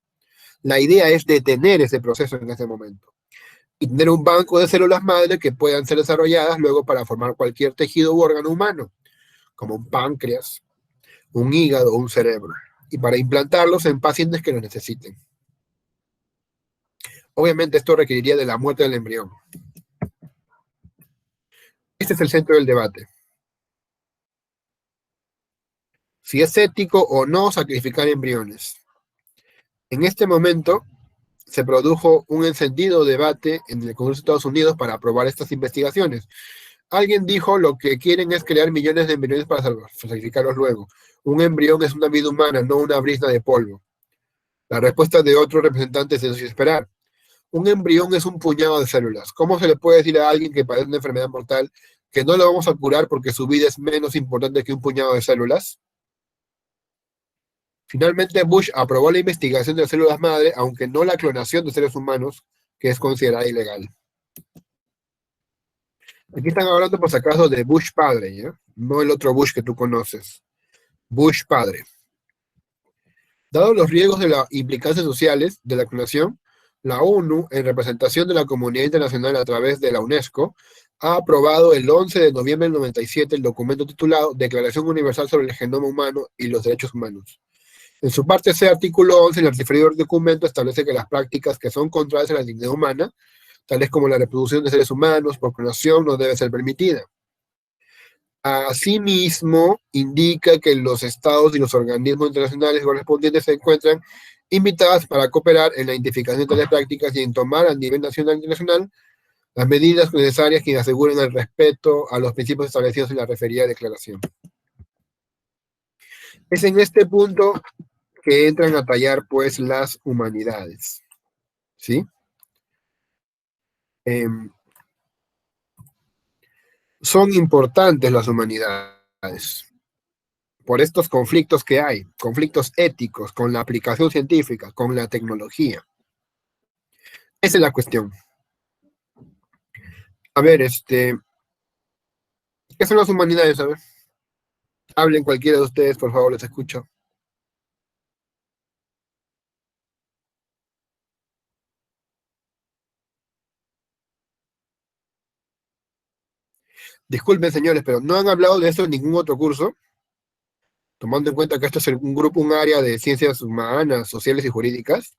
La idea es detener ese proceso en ese momento y tener un banco de células madre que puedan ser desarrolladas luego para formar cualquier tejido u órgano humano, como un páncreas, un hígado o un cerebro, y para implantarlos en pacientes que lo necesiten. Obviamente esto requeriría de la muerte del embrión. Este es el centro del debate. Si es ético o no sacrificar embriones. En este momento se produjo un encendido debate en el Congreso de Estados Unidos para aprobar estas investigaciones. Alguien dijo lo que quieren es crear millones de embriones para sacrificarlos luego. Un embrión es una vida humana, no una brizna de polvo. La respuesta de otros representantes es esperar. Un embrión es un puñado de células. ¿Cómo se le puede decir a alguien que padece una enfermedad mortal que no lo vamos a curar porque su vida es menos importante que un puñado de células? Finalmente, Bush aprobó la investigación de células madre, aunque no la clonación de seres humanos, que es considerada ilegal. Aquí están hablando, por si acaso, de Bush padre, ¿ya? No el otro Bush que tú conoces. Bush padre. Dado los riesgos de las implicancias sociales de la clonación, la ONU, en representación de la comunidad internacional a través de la UNESCO, ha aprobado el 11 de noviembre del 97 el documento titulado Declaración Universal sobre el Genoma Humano y los Derechos Humanos. En su parte C, artículo 11, el referido documento establece que las prácticas que son contrarias a la dignidad humana, tales como la reproducción de seres humanos por clonación, no debe ser permitida. Asimismo, indica que los estados y los organismos internacionales correspondientes se encuentran invitados para cooperar en la identificación de tales prácticas y en tomar a nivel nacional e internacional las medidas necesarias que aseguren el respeto a los principios establecidos en la referida declaración. Es en este punto que entran a tallar, pues, las humanidades, ¿sí? Son importantes las humanidades por estos conflictos que hay, conflictos éticos con la aplicación científica, con la tecnología. Esa es la cuestión. A ver, ¿qué son las humanidades? A ver, hablen cualquiera de ustedes, por favor, les escucho. Disculpen, señores, pero no han hablado de esto en ningún otro curso, tomando en cuenta que esto es un grupo, un área de ciencias humanas, sociales y jurídicas.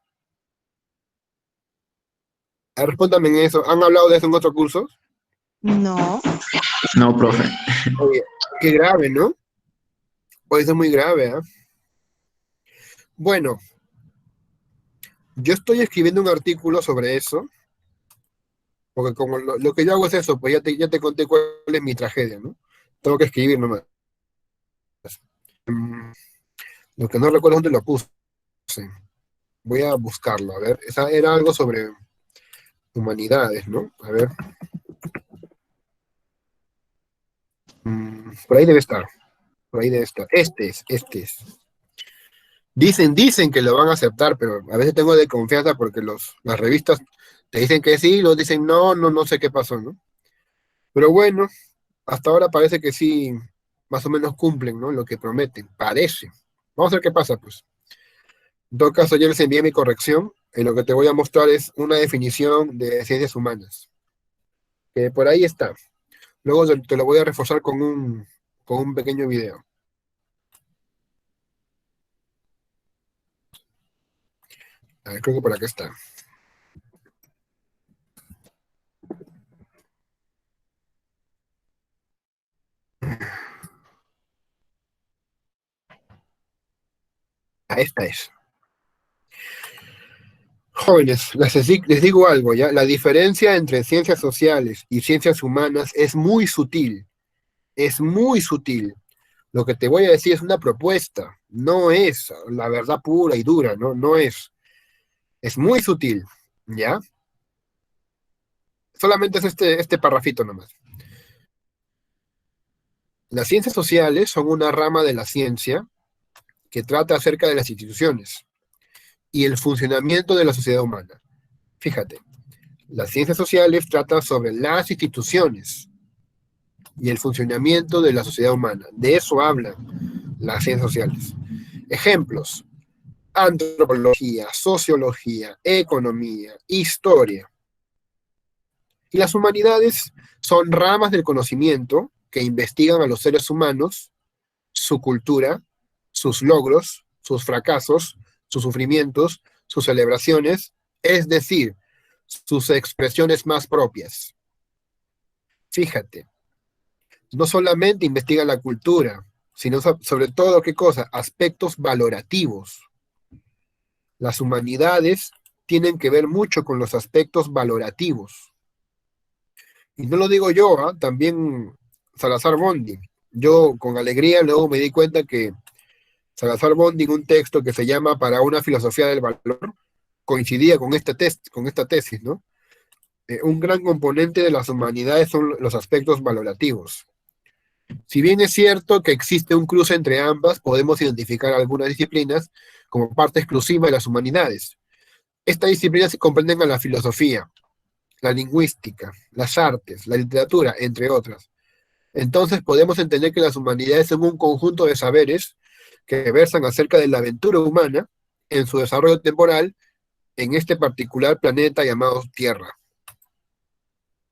Respóndame en eso. ¿Han hablado de eso en otros cursos? No. No, profe. Oye, qué grave, ¿no? Oye, eso es muy grave, ¿eh? Bueno, yo estoy escribiendo un artículo sobre eso, porque como lo que yo hago es eso, pues ya te conté cuál es mi tragedia, ¿no? Tengo que escribir nomás. Lo que no recuerdo dónde lo puse. Voy a buscarlo, a ver. Esa era algo sobre humanidades, ¿no? A ver. Por ahí debe estar. Por ahí debe estar. Este es. Dicen que lo van a aceptar, pero a veces tengo desconfianza porque las revistas te dicen que sí, los dicen no sé qué pasó, ¿no? Pero bueno, hasta ahora parece que sí, más o menos cumplen, ¿no? Lo que prometen, parece. Vamos a ver qué pasa, pues. En todo caso, ya les envié mi corrección, y lo que te voy a mostrar es una definición de ciencias humanas, que por ahí está. Luego te lo voy a reforzar con un pequeño video. A ver, creo que por acá está. Esta es. Jóvenes, les digo algo, ¿ya? La diferencia entre ciencias sociales y ciencias humanas es muy sutil. Es muy sutil. Lo que te voy a decir es una propuesta. No es la verdad pura y dura, ¿no? No es. Es muy sutil, ¿ya? Solamente es este parrafito nomás. Las ciencias sociales son una rama de la ciencia que trata acerca de las instituciones y el funcionamiento de la sociedad humana. Fíjate, las ciencias sociales tratan sobre las instituciones y el funcionamiento de la sociedad humana. De eso hablan las ciencias sociales. Ejemplos: antropología, sociología, economía, historia. Y las humanidades son ramas del conocimiento que investigan a los seres humanos, su cultura, sus logros, sus fracasos, sus sufrimientos, sus celebraciones, es decir, sus expresiones más propias. Fíjate, no solamente investiga la cultura, sino sobre todo, ¿qué cosa? Aspectos valorativos. Las humanidades tienen que ver mucho con los aspectos valorativos. Y no lo digo yo, ¿eh? También Salazar Bondi. Yo con alegría luego me di cuenta que Salazar Bondi, en un texto que se llama Para una filosofía del valor, coincidía con esta tesis, ¿no? Un gran componente de las humanidades son los aspectos valorativos. Si bien es cierto que existe un cruce entre ambas, podemos identificar algunas disciplinas como parte exclusiva de las humanidades. Estas disciplinas se comprenden a la filosofía, la lingüística, las artes, la literatura, entre otras. Entonces podemos entender que las humanidades son un conjunto de saberes que versan acerca de la aventura humana en su desarrollo temporal en este particular planeta llamado Tierra.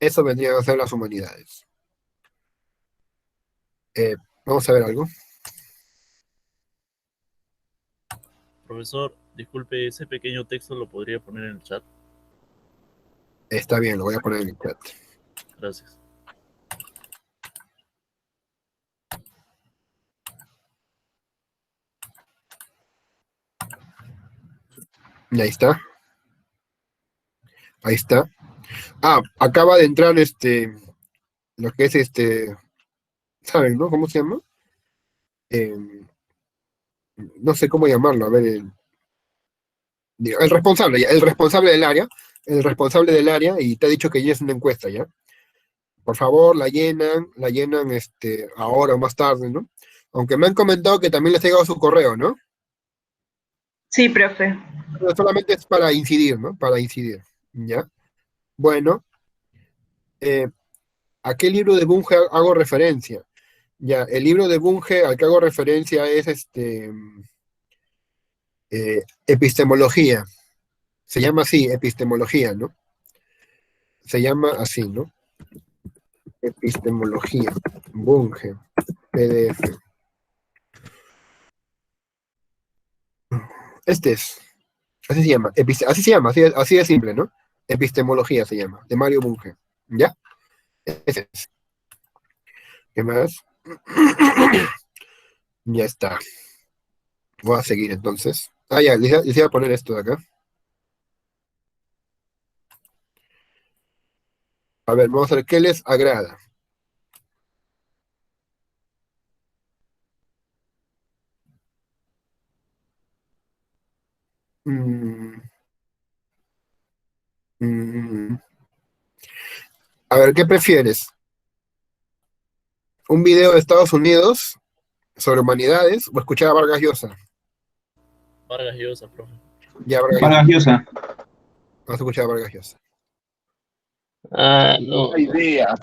Eso vendrían a ser las humanidades. Vamos a ver algo. Profesor, disculpe, ese pequeño texto lo podría poner en el chat. Está bien, lo voy a poner en el chat. Gracias. Y ahí está. Ahí está. Ah, acaba de entrar lo que es ¿saben, no? ¿Cómo se llama? Eh, no sé cómo llamarlo, a ver, el responsable, el responsable del área, y te ha dicho que ya es una encuesta, ¿ya? Por favor, la llenan ahora o más tarde, ¿no? Aunque me han comentado que también les ha llegado su correo, ¿no? Sí, profe. Pero solamente es para incidir, ¿no? Para incidir, ¿ya? Bueno, ¿a qué libro de Bunge hago referencia? Ya, el libro de Bunge al que hago referencia es epistemología. Se llama así, epistemología, ¿no? Se llama así, ¿no? Epistemología, Bunge, PDF. Así se llama, así de simple, ¿no? Epistemología se llama, de Mario Bunge. ¿Ya? Ese es. ¿Qué más? Ya está. Voy a seguir entonces. Ah, ya, les iba a poner esto de acá. A ver, vamos a ver qué les agrada. Mm, mm. A ver, ¿qué prefieres? ¿Un video de Estados Unidos sobre humanidades o escuchar a Vargas Llosa? Vargas Llosa, profe. Ya, Vargas Llosa. Vargas Llosa. Vamos a escuchar a Vargas Llosa. No. Idea.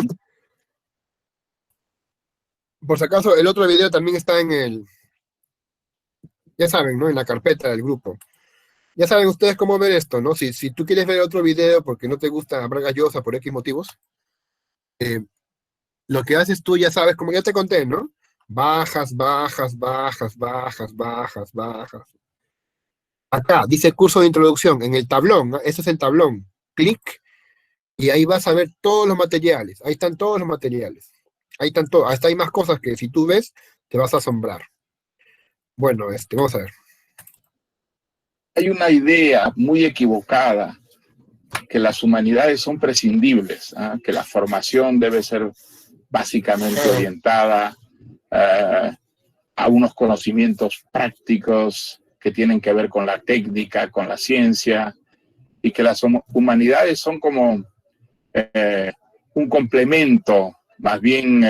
Por si acaso, el otro video también está ya saben, ¿no? En la carpeta del grupo. Ya saben ustedes cómo ver esto, ¿no? Si tú quieres ver otro video porque no te gusta Vargas Llosa por X motivos, lo que haces tú ya sabes, como ya te conté, ¿no? Bajas, bajas, bajas, bajas, bajas, bajas. Acá dice curso de introducción, en el tablón, ¿no? Ese es el tablón. Clic y ahí vas a ver todos los materiales. Ahí están todos los materiales. Ahí están todos. Hasta hay más cosas que si tú ves, te vas a asombrar. Bueno, vamos a ver. Hay una idea muy equivocada que las humanidades son prescindibles, ¿ah? Que la formación debe ser básicamente orientada a unos conocimientos prácticos que tienen que ver con la técnica, con la ciencia, y que las humanidades son como un complemento más bien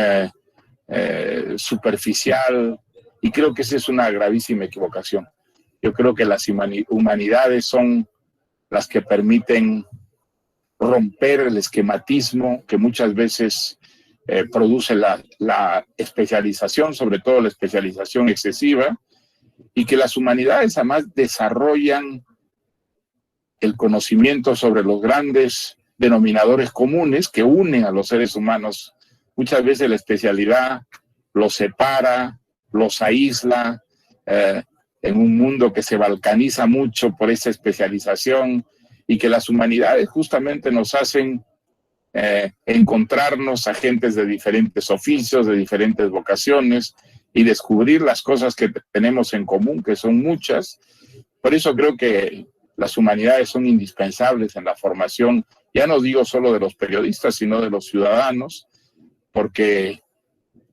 superficial, y creo que esa es una gravísima equivocación. Yo creo que las humanidades son las que permiten romper el esquematismo que muchas veces produce la especialización, sobre todo la especialización excesiva, y que las humanidades además desarrollan el conocimiento sobre los grandes denominadores comunes que unen a los seres humanos. Muchas veces la especialidad los separa, los aísla, en un mundo que se balcaniza mucho por esa especialización, y que las humanidades justamente nos hacen encontrarnos a gentes de diferentes oficios, de diferentes vocaciones, y descubrir las cosas que tenemos en común, que son muchas. Por eso creo que las humanidades son indispensables en la formación, ya no digo solo de los periodistas, sino de los ciudadanos, porque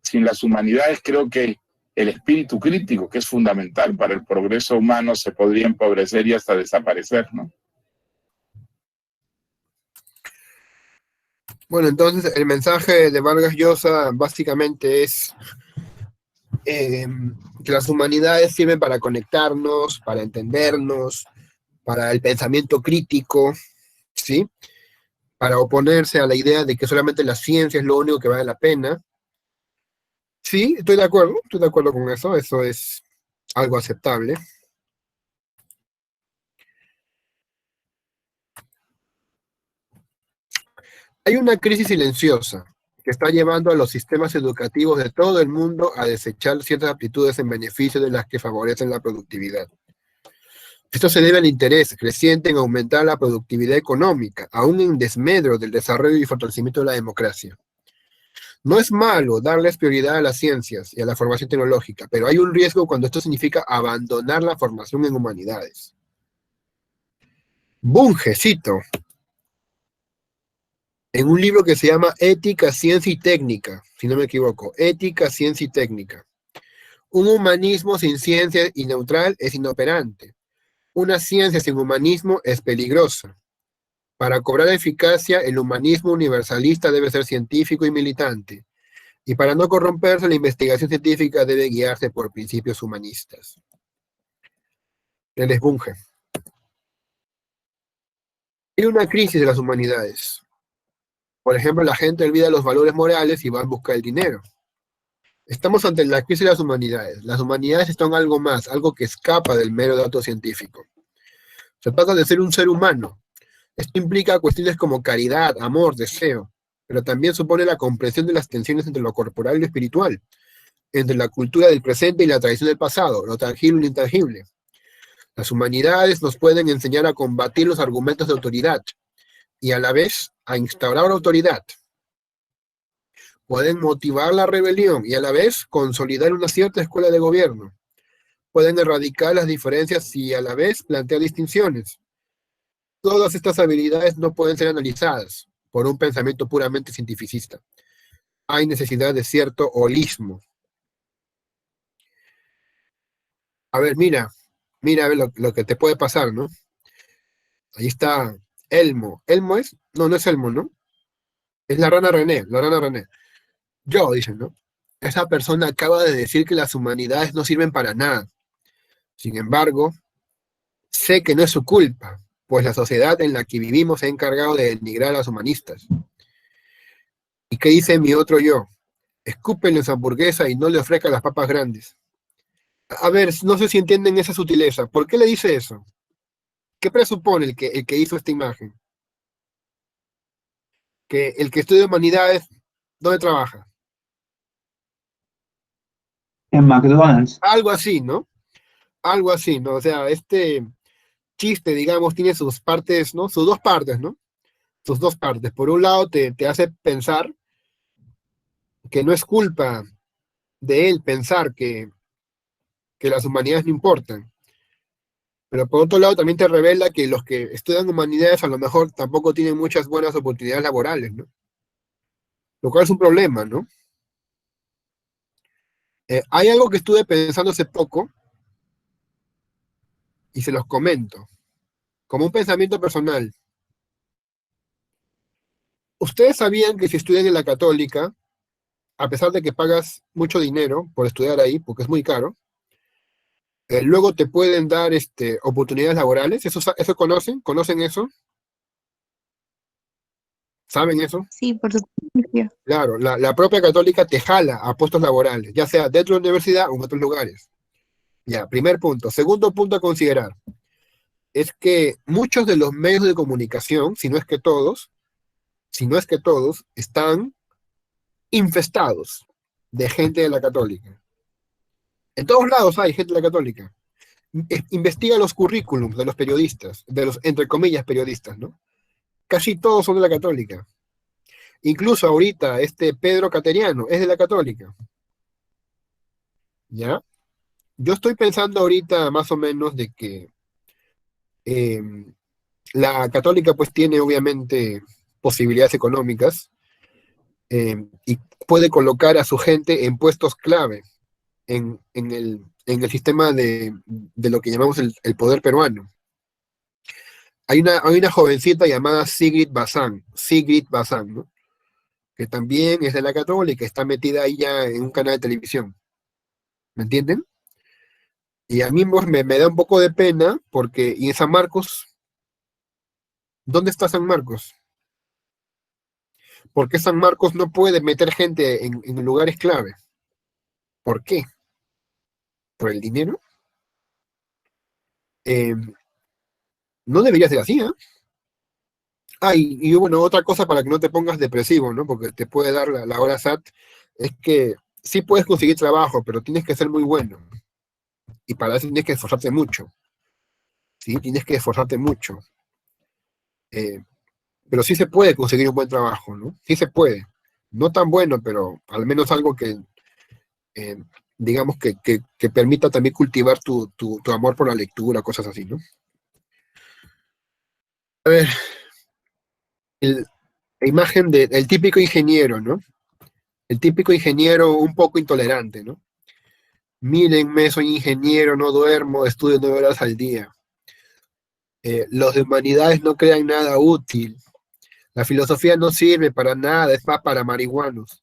sin las humanidades creo que el espíritu crítico, que es fundamental para el progreso humano, se podría empobrecer y hasta desaparecer, ¿no? Bueno, entonces el mensaje de Vargas Llosa básicamente es que las humanidades sirven para conectarnos, para entendernos, para el pensamiento crítico, ¿sí? Para oponerse a la idea de que solamente la ciencia es lo único que vale la pena. Sí, estoy de acuerdo con eso es algo aceptable. Hay una crisis silenciosa que está llevando a los sistemas educativos de todo el mundo a desechar ciertas aptitudes en beneficio de las que favorecen la productividad. Esto se debe al interés creciente en aumentar la productividad económica, aún en desmedro del desarrollo y fortalecimiento de la democracia. No es malo darles prioridad a las ciencias y a la formación tecnológica, pero hay un riesgo cuando esto significa abandonar la formación en humanidades. Bunge, cito, en un libro que se llama Ética, Ciencia y Técnica, si no me equivoco, Ética, Ciencia y Técnica. Un humanismo sin ciencia y neutral es inoperante. Una ciencia sin humanismo es peligrosa. Para cobrar eficacia, el humanismo universalista debe ser científico y militante. Y para no corromperse, la investigación científica debe guiarse por principios humanistas. Él es Bunge. Hay una crisis de las humanidades. Por ejemplo, la gente olvida los valores morales y va en busca del dinero. Estamos ante la crisis de las humanidades. Las humanidades son algo más, algo que escapa del mero dato científico. Se trata de ser un ser humano. Esto implica cuestiones como caridad, amor, deseo, pero también supone la comprensión de las tensiones entre lo corporal y lo espiritual, entre la cultura del presente y la tradición del pasado, lo tangible y lo intangible. Las humanidades nos pueden enseñar a combatir los argumentos de autoridad y a la vez a instaurar autoridad. Pueden motivar la rebelión y a la vez consolidar una cierta escuela de gobierno. Pueden erradicar las diferencias y a la vez plantear distinciones. Todas estas habilidades no pueden ser analizadas por un pensamiento puramente cientificista. Hay necesidad de cierto holismo. A ver, mira a ver lo que te puede pasar, ¿no? Ahí está Elmo. ¿Elmo es? No, no es Elmo, ¿no? Es la rana René, la rana René. Yo, dicen, ¿no? Esa persona acaba de decir que las humanidades no sirven para nada. Sin embargo, sé que no es su culpa, pues la sociedad en la que vivimos se ha encargado de denigrar a los humanistas. ¿Y qué dice mi otro yo? Escúpenle en su hamburguesa y no le ofrezca las papas grandes. A ver, no sé si entienden esa sutileza. ¿Por qué le dice eso? ¿Qué presupone el que hizo esta imagen? Que el que estudia humanidades, ¿dónde trabaja? En McDonald's. Algo así, ¿no? Algo así, ¿no? O sea, chiste, digamos, tiene sus partes, ¿no? Sus dos partes, ¿no? Sus dos partes. Por un lado, te hace pensar que no es culpa de él pensar que las humanidades no importan. Pero por otro lado, también te revela que los que estudian humanidades a lo mejor tampoco tienen muchas buenas oportunidades laborales, ¿no? Lo cual es un problema, ¿no? Hay algo que estuve pensando hace poco y se los comento, como un pensamiento personal. ¿Ustedes sabían que si estudian en la Católica, a pesar de que pagas mucho dinero por estudiar ahí, porque es muy caro, luego te pueden dar oportunidades laborales? ¿Eso conocen? ¿Conocen eso? ¿Saben eso? Sí, por supuesto. Claro, la propia Católica te jala a puestos laborales, ya sea dentro de la universidad o en otros lugares. Ya, primer punto. Segundo punto a considerar es que muchos de los medios de comunicación, si no es que todos, están infestados de gente de la Católica. En todos lados hay gente de la Católica. Investiga los currículums de los periodistas, de los, entre comillas, periodistas, ¿no? Casi todos son de la Católica. Incluso ahorita, Pedro Cateriano es de la Católica. ¿Ya? Yo estoy pensando ahorita más o menos de que la Católica pues tiene obviamente posibilidades económicas y puede colocar a su gente en puestos clave en el sistema de lo que llamamos el poder peruano. Hay una jovencita llamada Sigrid Bazán, ¿no? Que también es de la Católica, está metida ahí ya en un canal de televisión. ¿Me entienden? Y a mí pues, me da un poco de pena porque, ¿y en San Marcos? ¿Dónde está San Marcos? ¿Por qué San Marcos no puede meter gente en lugares clave? ¿Por qué? ¿Por el dinero? Eh, no debería ser así, ¿eh? Y bueno, otra cosa para que no te pongas depresivo, ¿no? Porque te puede dar la hora SAT, es que sí puedes conseguir trabajo, pero tienes que ser muy bueno. Y para eso tienes que esforzarte mucho. ¿Sí? Tienes que esforzarte mucho. Pero sí se puede conseguir un buen trabajo, ¿no? Sí se puede. No tan bueno, pero al menos algo que, eh, digamos, que permita también cultivar tu amor por la lectura, cosas así, ¿no? A ver, la imagen del típico ingeniero, ¿no? El típico ingeniero un poco intolerante, ¿no? Mírenme, soy ingeniero, no duermo, estudio 9 horas al día. Los de humanidades no crean nada útil. La filosofía no sirve para nada, es más para marihuanos.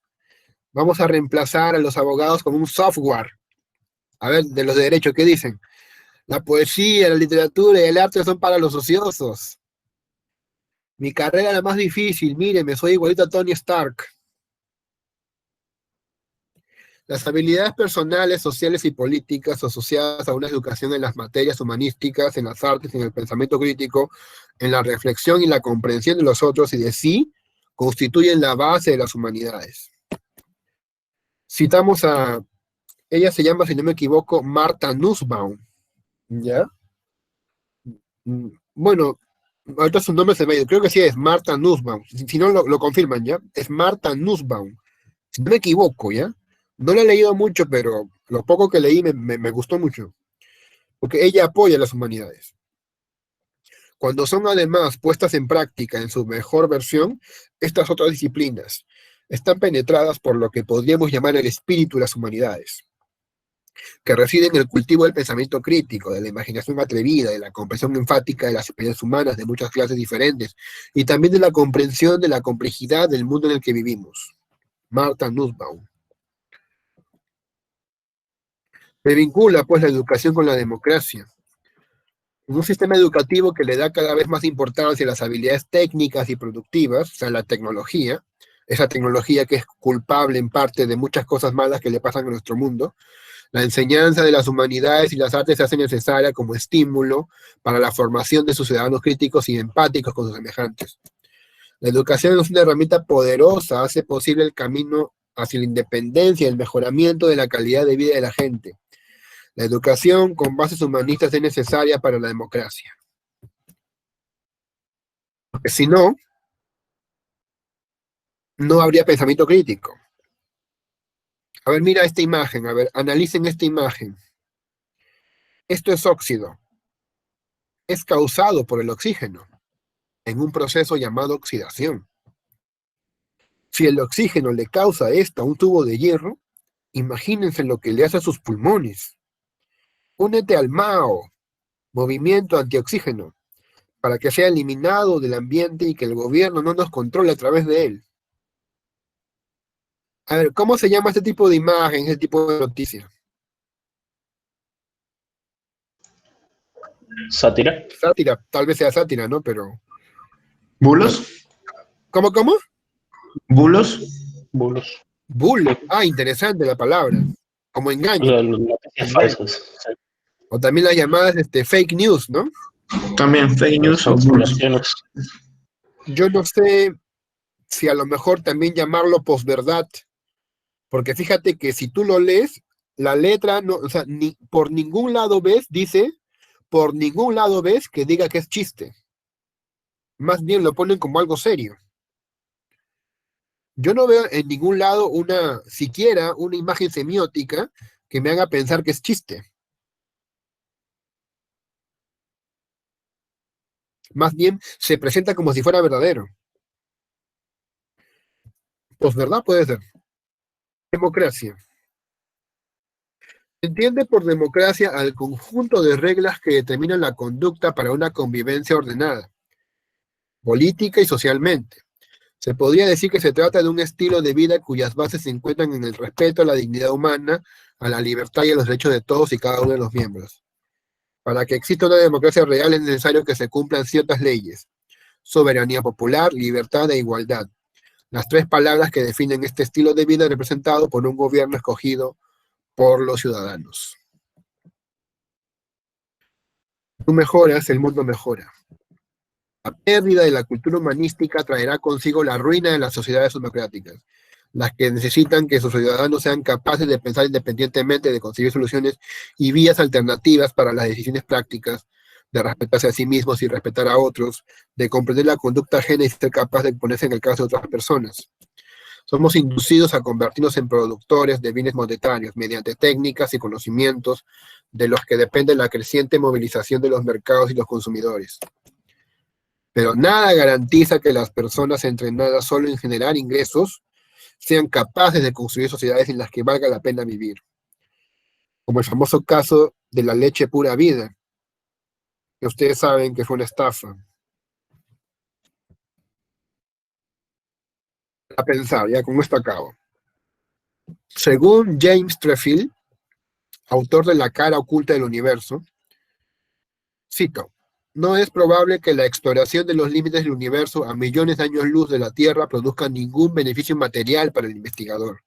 Vamos a reemplazar a los abogados con un software. A ver, de los de derecho, ¿qué dicen? La poesía, la literatura y el arte son para los ociosos. Mi carrera es la más difícil, mírenme, soy igualito a Tony Stark. Las habilidades personales, sociales y políticas asociadas a una educación en las materias humanísticas, en las artes, en el pensamiento crítico, en la reflexión y la comprensión de los otros y de sí, constituyen la base de las humanidades. Citamos ella se llama, si no me equivoco, Martha Nussbaum, ¿ya? Bueno, ahorita su nombre se me ha ido, creo que sí es Martha Nussbaum, si no lo confirman, ¿ya? Es Martha Nussbaum, si no me equivoco, ¿ya? No lo he leído mucho, pero lo poco que leí me gustó mucho, porque ella apoya las humanidades. Cuando son además puestas en práctica en su mejor versión, estas otras disciplinas están penetradas por lo que podríamos llamar el espíritu de las humanidades, que reside en el cultivo del pensamiento crítico, de la imaginación atrevida, de la comprensión enfática de las experiencias humanas de muchas clases diferentes, y también de la comprensión de la complejidad del mundo en el que vivimos. Martha Nussbaum. Se vincula, pues, la educación con la democracia. En un sistema educativo que le da cada vez más importancia a las habilidades técnicas y productivas, o sea, la tecnología, esa tecnología que es culpable en parte de muchas cosas malas que le pasan a nuestro mundo, la enseñanza de las humanidades y las artes se hace necesaria como estímulo para la formación de sus ciudadanos críticos y empáticos con sus semejantes. La educación es una herramienta poderosa, hace posible el camino hacia la independencia y el mejoramiento de la calidad de vida de la gente. La educación con bases humanistas es necesaria para la democracia. Porque si no, no habría pensamiento crítico. A ver, mira esta imagen, a ver, analicen esta imagen. Esto es óxido. Es causado por el oxígeno en un proceso llamado oxidación. Si el oxígeno le causa esto a un tubo de hierro, imagínense lo que le hace a sus pulmones. Únete al MAO, Movimiento Antioxígeno, para que sea eliminado del ambiente y que el gobierno no nos controle a través de él. A ver, ¿cómo se llama este tipo de imagen, este tipo de noticia? Sátira. Sátira, tal vez sea sátira, ¿no? Pero, ¿Bulos? ¿cómo? ¿Bulos? Bulos. Bull. Ah, interesante la palabra. Como engaño. Noticias falsas. Sí. O también las llamadas fake news, ¿no? También fake news o bulos. Conspiraciones. Yo no sé si a lo mejor también llamarlo posverdad, porque fíjate que si tú lo lees, la letra, no, o sea, ni, por ningún lado ves, dice, por ningún lado ves que diga que es chiste. Más bien lo ponen como algo serio. Yo no veo en ningún lado siquiera una imagen semiótica que me haga pensar que es chiste. Más bien se presenta como si fuera verdadero. Posverdad puede ser. Democracia. Se entiende por democracia al conjunto de reglas que determinan la conducta para una convivencia ordenada, política y socialmente. Se podría decir que se trata de un estilo de vida cuyas bases se encuentran en el respeto a la dignidad humana, a la libertad y a los derechos de todos y cada uno de los miembros. Para que exista una democracia real es necesario que se cumplan ciertas leyes: soberanía popular, libertad e igualdad. Las tres palabras que definen este estilo de vida representado por un gobierno escogido por los ciudadanos. Tú mejoras, el mundo mejora. La pérdida de la cultura humanística traerá consigo la ruina de las sociedades democráticas, las que necesitan que sus ciudadanos sean capaces de pensar independientemente, de conseguir soluciones y vías alternativas para las decisiones prácticas, de respetarse a sí mismos y respetar a otros, de comprender la conducta ajena y ser capaz de ponerse en el caso de otras personas. Somos inducidos a convertirnos en productores de bienes monetarios mediante técnicas y conocimientos de los que depende la creciente movilización de los mercados y los consumidores. Pero nada garantiza que las personas entrenadas solo en generar ingresos sean capaces de construir sociedades en las que valga la pena vivir. Como el famoso caso de la leche pura vida, que ustedes saben que fue una estafa. A pensar, ya con esto acabo. Según James Treffield, autor de La cara oculta del universo, cito: no es probable que la exploración de los límites del universo a millones de años luz de la Tierra produzca ningún beneficio material para el investigador.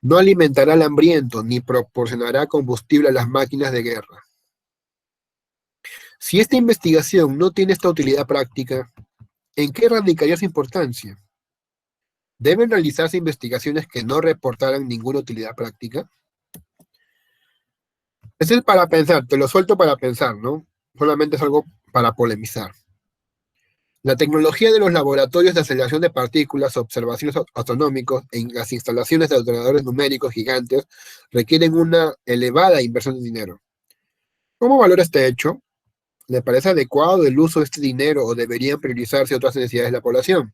No alimentará al hambriento ni proporcionará combustible a las máquinas de guerra. Si esta investigación no tiene esta utilidad práctica, ¿en qué radicaría su importancia? ¿Deben realizarse investigaciones que no reportaran ninguna utilidad práctica? Eso es para pensar, te lo suelto para pensar, ¿no? Solamente es algo para polemizar. La tecnología de los laboratorios de aceleración de partículas, observaciones astronómicos en las instalaciones de ordenadores numéricos gigantes requieren una elevada inversión de dinero. ¿Cómo valora este hecho? ¿Le parece adecuado el uso de este dinero o deberían priorizarse otras necesidades de la población?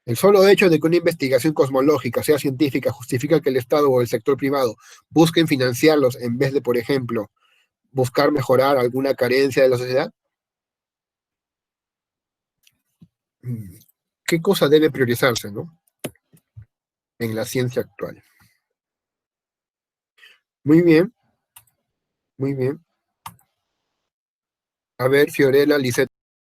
El solo hecho de que una investigación cosmológica sea científica justifica que el Estado o el sector privado busquen financiarlos en vez de, por ejemplo, buscar mejorar alguna carencia de la sociedad. ¿Qué cosa debe priorizarse, no? En la ciencia actual. Muy bien, muy bien. A ver, Fiorella, Lisette.